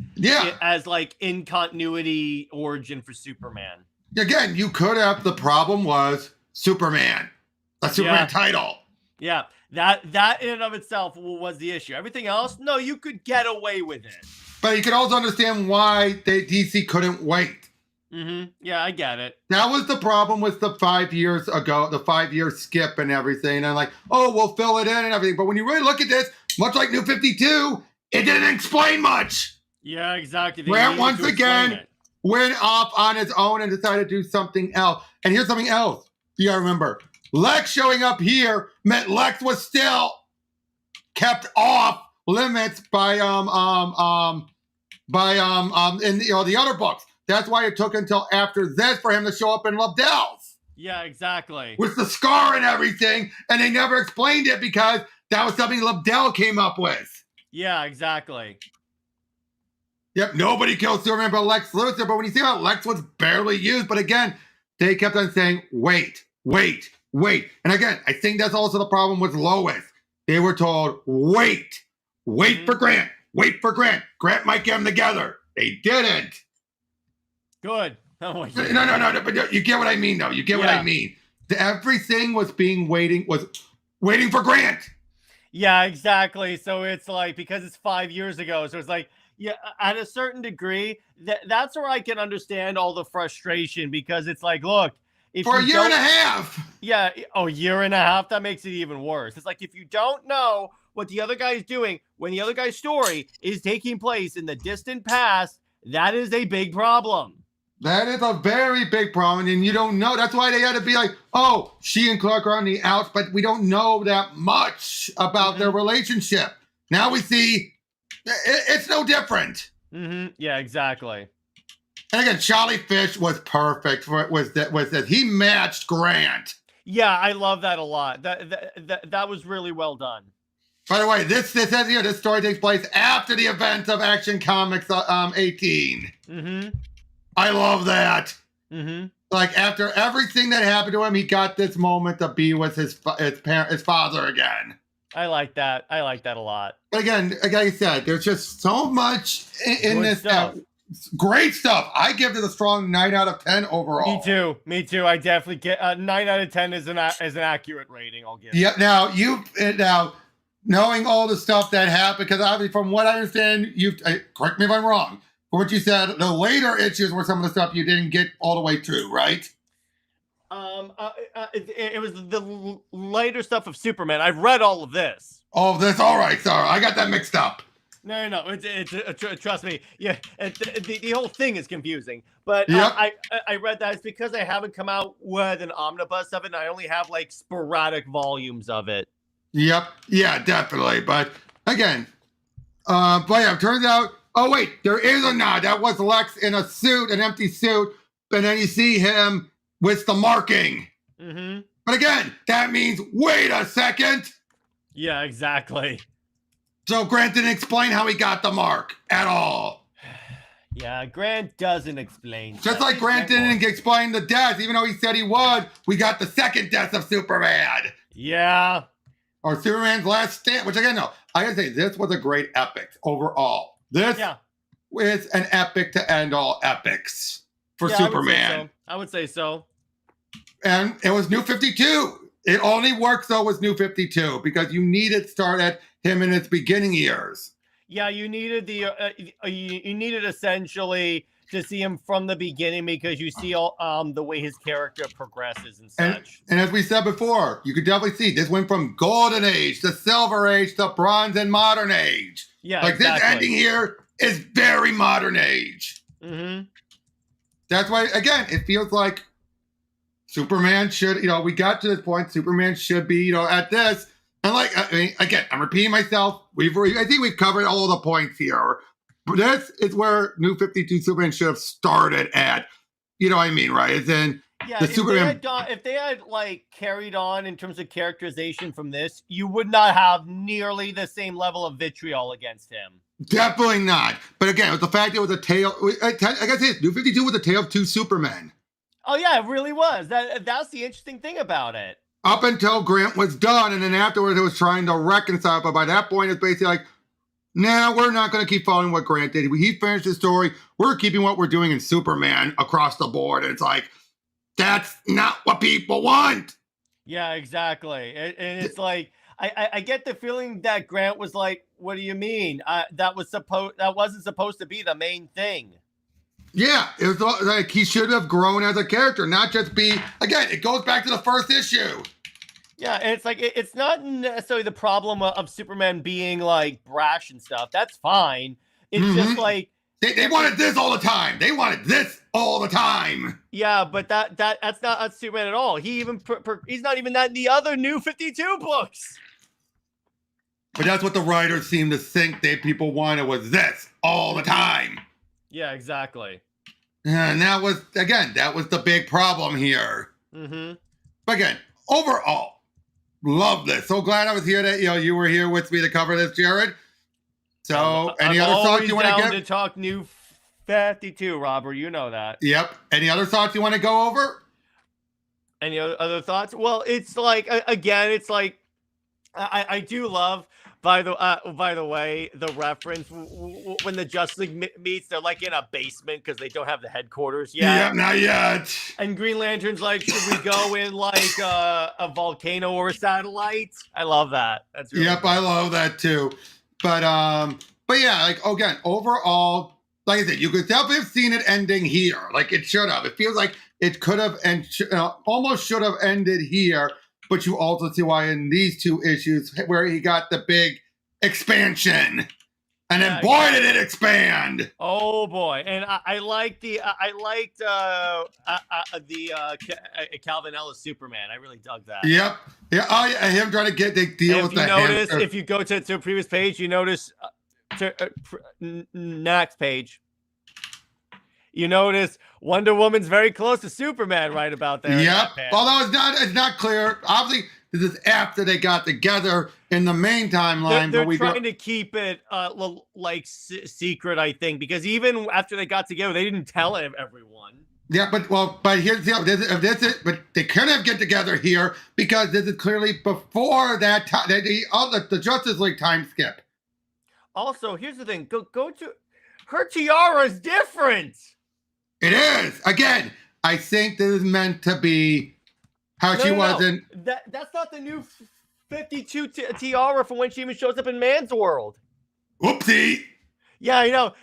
like in continuity origin for Superman. Again, you could have, the problem was Superman, a Superman title. Yeah, that in and of itself was the issue. Everything else, no, you could get away with it. But you can also understand why DC couldn't wait. Yeah, I get it. That was the problem with the 5 years ago, the 5-year skip and everything. And like, oh, we'll fill it in and everything. But when you really look at this, much like New 52, it didn't explain much. Yeah, exactly. Grant once again went off on his own and decided to do something else. And here's something else you gotta remember. Lex showing up here meant Lex was still kept off limits by in the other books. That's why it took until after this for him to show up in Lobdell's. Yeah, exactly. With the scar and everything, and they never explained it because that was something Lobdell came up with. Yeah, exactly. Yep, nobody killed Superman but Lex Luthor, but when you see how Lex was barely used, but again, they kept on saying, wait. And again, I think that's also the problem with Lois. They were told, wait for Grant. Grant might get them together. They didn't. Good. No, but you get what I mean, though. You get what I mean. Everything was waiting for Grant. Yeah, exactly. So it's like, because it's 5 years ago, so it's like, yeah, at a certain degree, that's where I can understand all the frustration, because it's like, look, for a year and a half. Yeah, year and a half, that makes it even worse. It's like, if you don't know what the other guy's doing when the other guy's story is taking place in the distant past, that is a big problem. That is a very big problem, and you don't know. That's why they had to be like, oh, she and Clark are on the outs, but we don't know that much about their relationship. Now we see it's no different. Yeah, exactly. And again, Sholly Fisch was perfect for it. Was that he matched Grant? Yeah, I love that a lot. That was really well done. By the way, this says here this story takes place after the events of Action Comics 18. Mm-hmm. I love that. Mm-hmm. Like after everything that happened to him, he got this moment to be with his father again. I like that. I like that a lot. But again, like I said, there's just so much in this stuff. Great stuff. I give it a strong 9 out of 10 overall. Me too. Me too. I definitely get 9 out of 10 is an accurate rating. I'll give. Yeah. Now knowing all the stuff that happened, because obviously from what I understand, correct me if I'm wrong. For what you said, the later issues were some of the stuff you didn't get all the way through, right? It was the later stuff of Superman. I've read all of this. All of this. All right. Sorry, I got that mixed up. No. Trust me. Yeah, the whole thing is confusing. But yep. I read that it's because I haven't come out with an omnibus of it, and I only have like sporadic volumes of it. Yep. Yeah, definitely. But again, it turns out. Oh wait, there is a nod. That was Lex in a suit, an empty suit, and then you see him with the marking. Mm-hmm. But again, that means wait a second. Yeah, exactly. So Grant didn't explain how he got the mark at all. Yeah, Grant doesn't explain. Just like Grant didn't explain the death, even though he said he would. We got the second death of Superman. Yeah. Or Superman's last stand, which again, no, I gotta say, this was a great epic overall. This is an epic to end all epics for Superman. I would say so. And it was New 52. It only works though with New 52 because you needed to start at him in its beginning years. Yeah, you needed you needed essentially to see him from the beginning because you see all the way his character progresses and such. And as we said before, you could definitely see this went from Golden Age to Silver Age to Bronze and Modern Age. Yeah, like exactly. This ending here is very Modern Age. Mm-hmm. That's why, again, it feels like Superman should, we got to this point. Superman should be, at this. And again, I'm repeating myself. I think we've covered all the points here. But this is where New 52 Superman should have started at. You know what I mean, right? As in the Superman. If they had carried on in terms of characterization from this, you would not have nearly the same level of vitriol against him. Definitely not. But again, with the fact it was a tale, I gotta say, New 52 was a tale of two Supermen. Oh yeah, it really was. That's the interesting thing about it. Up until Grant was done, and then afterwards it was trying to reconcile. But by that point, it's basically like, nah, we're not going to keep following what Grant did. He finished his story. We're keeping what we're doing in Superman across the board. And it's like, that's not what people want. Yeah, exactly. And it's like, I get the feeling that Grant was like, what do you mean? That wasn't supposed to be the main thing. Yeah, it was like he should have grown as a character, not just be, again, it goes back to the first issue. Yeah, it's like, it's not necessarily the problem of Superman being brash and stuff. That's fine. It's just like, they wanted this all the time. They wanted this all the time. Yeah, but that's not Superman at all. He even he's not even that in the other New 52 books. But that's what the writers seem to think people wanted was this all the time. Yeah, exactly. And that was the big problem here. Mm-hmm. But again, overall, love this. So glad I was here that you were here with me to cover this, Jared. So, any other thoughts you want to give? To talk New 52, Robert. You know that. Yep. Any other thoughts you want to go over? Any other thoughts? Well, it's like again, it's like I do love. By the way, the reference when the Justice League meets, they're in a basement because they don't have the headquarters yet. Yeah, not yet. And Green Lantern's like, should we go in a volcano or a satellite? I love that. That's really cool. I love that too. But yeah, again, overall, like I said, you could definitely have seen it ending here. It should have. It feels like it could have and almost should have ended here. But you also see why in these two issues where he got the big expansion, and then boy did it expand! Oh boy! And I liked the Calvin Ellis Superman. I really dug that. Yep. Yeah. Him trying to deal with that. If you go to a previous page, you notice next page. You notice Wonder Woman's very close to Superman right about there. Yep. Although it's not clear. Obviously, this is after they got together in the main timeline. They're trying to keep it like secret, I think, because even after they got together, they didn't tell everyone. Yeah, but here's the but they couldn't get together here because this is clearly before that time. The Justice League time skip. Also, here's the thing: go to her tiara is different. It is. Again, I think this is meant to be how she wasn't. That's not the new 52 tiara from when she even shows up in Man's World. Oopsie. Yeah, I know.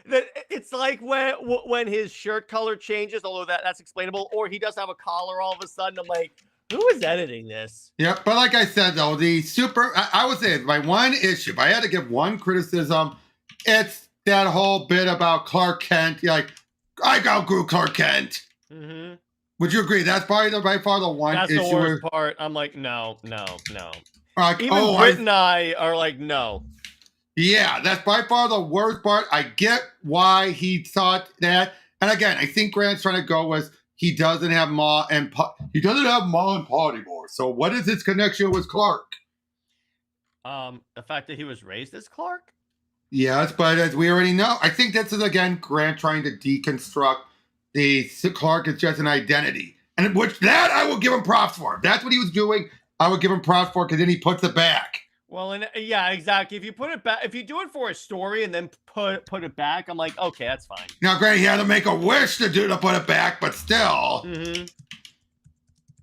It's like when his shirt color changes, although that's explainable, or he does have a collar all of a sudden. I'm like, who is editing this? Yeah, but like I said, though, I would say my one issue, if I had to give one criticism, it's that whole bit about Clark Kent. You're like, I outgrew Clark Kent. Mm-hmm. Would you agree? That's probably by far the one issue. That's the worst part. I'm like, no. Like, even Britt and I are like, no. Yeah, that's by far the worst part. I get why he thought that. And again, I think Grant's trying to go was he doesn't have Ma and Pa anymore. So what is his connection with Clark? The fact that he was raised as Clark? Yes, but as we already know, I think this is, again, Grant trying to deconstruct the Clark is just an identity. And which that I will give him props for. If that's what he was doing, I would give him props for because then he puts it back. Well, and yeah, exactly. If you put it back, if you do it for a story and then put it back, I'm like, okay, that's fine. Now, granted, he had to make a wish to put it back, but still. Mm-hmm.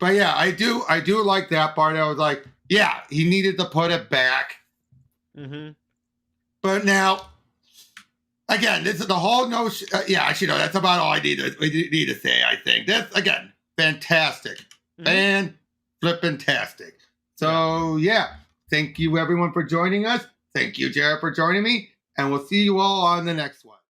But yeah, I do like that part. I was like, yeah, he needed to put it back. Mm-hmm. But now, again, this is the whole notion. Yeah, actually, no, that's about all we need to say. I think that's again fantastic, fan-flippin-tastic. So yeah. Thank you, everyone, for joining us. Thank you, Jared, for joining me. And we'll see you all on the next one.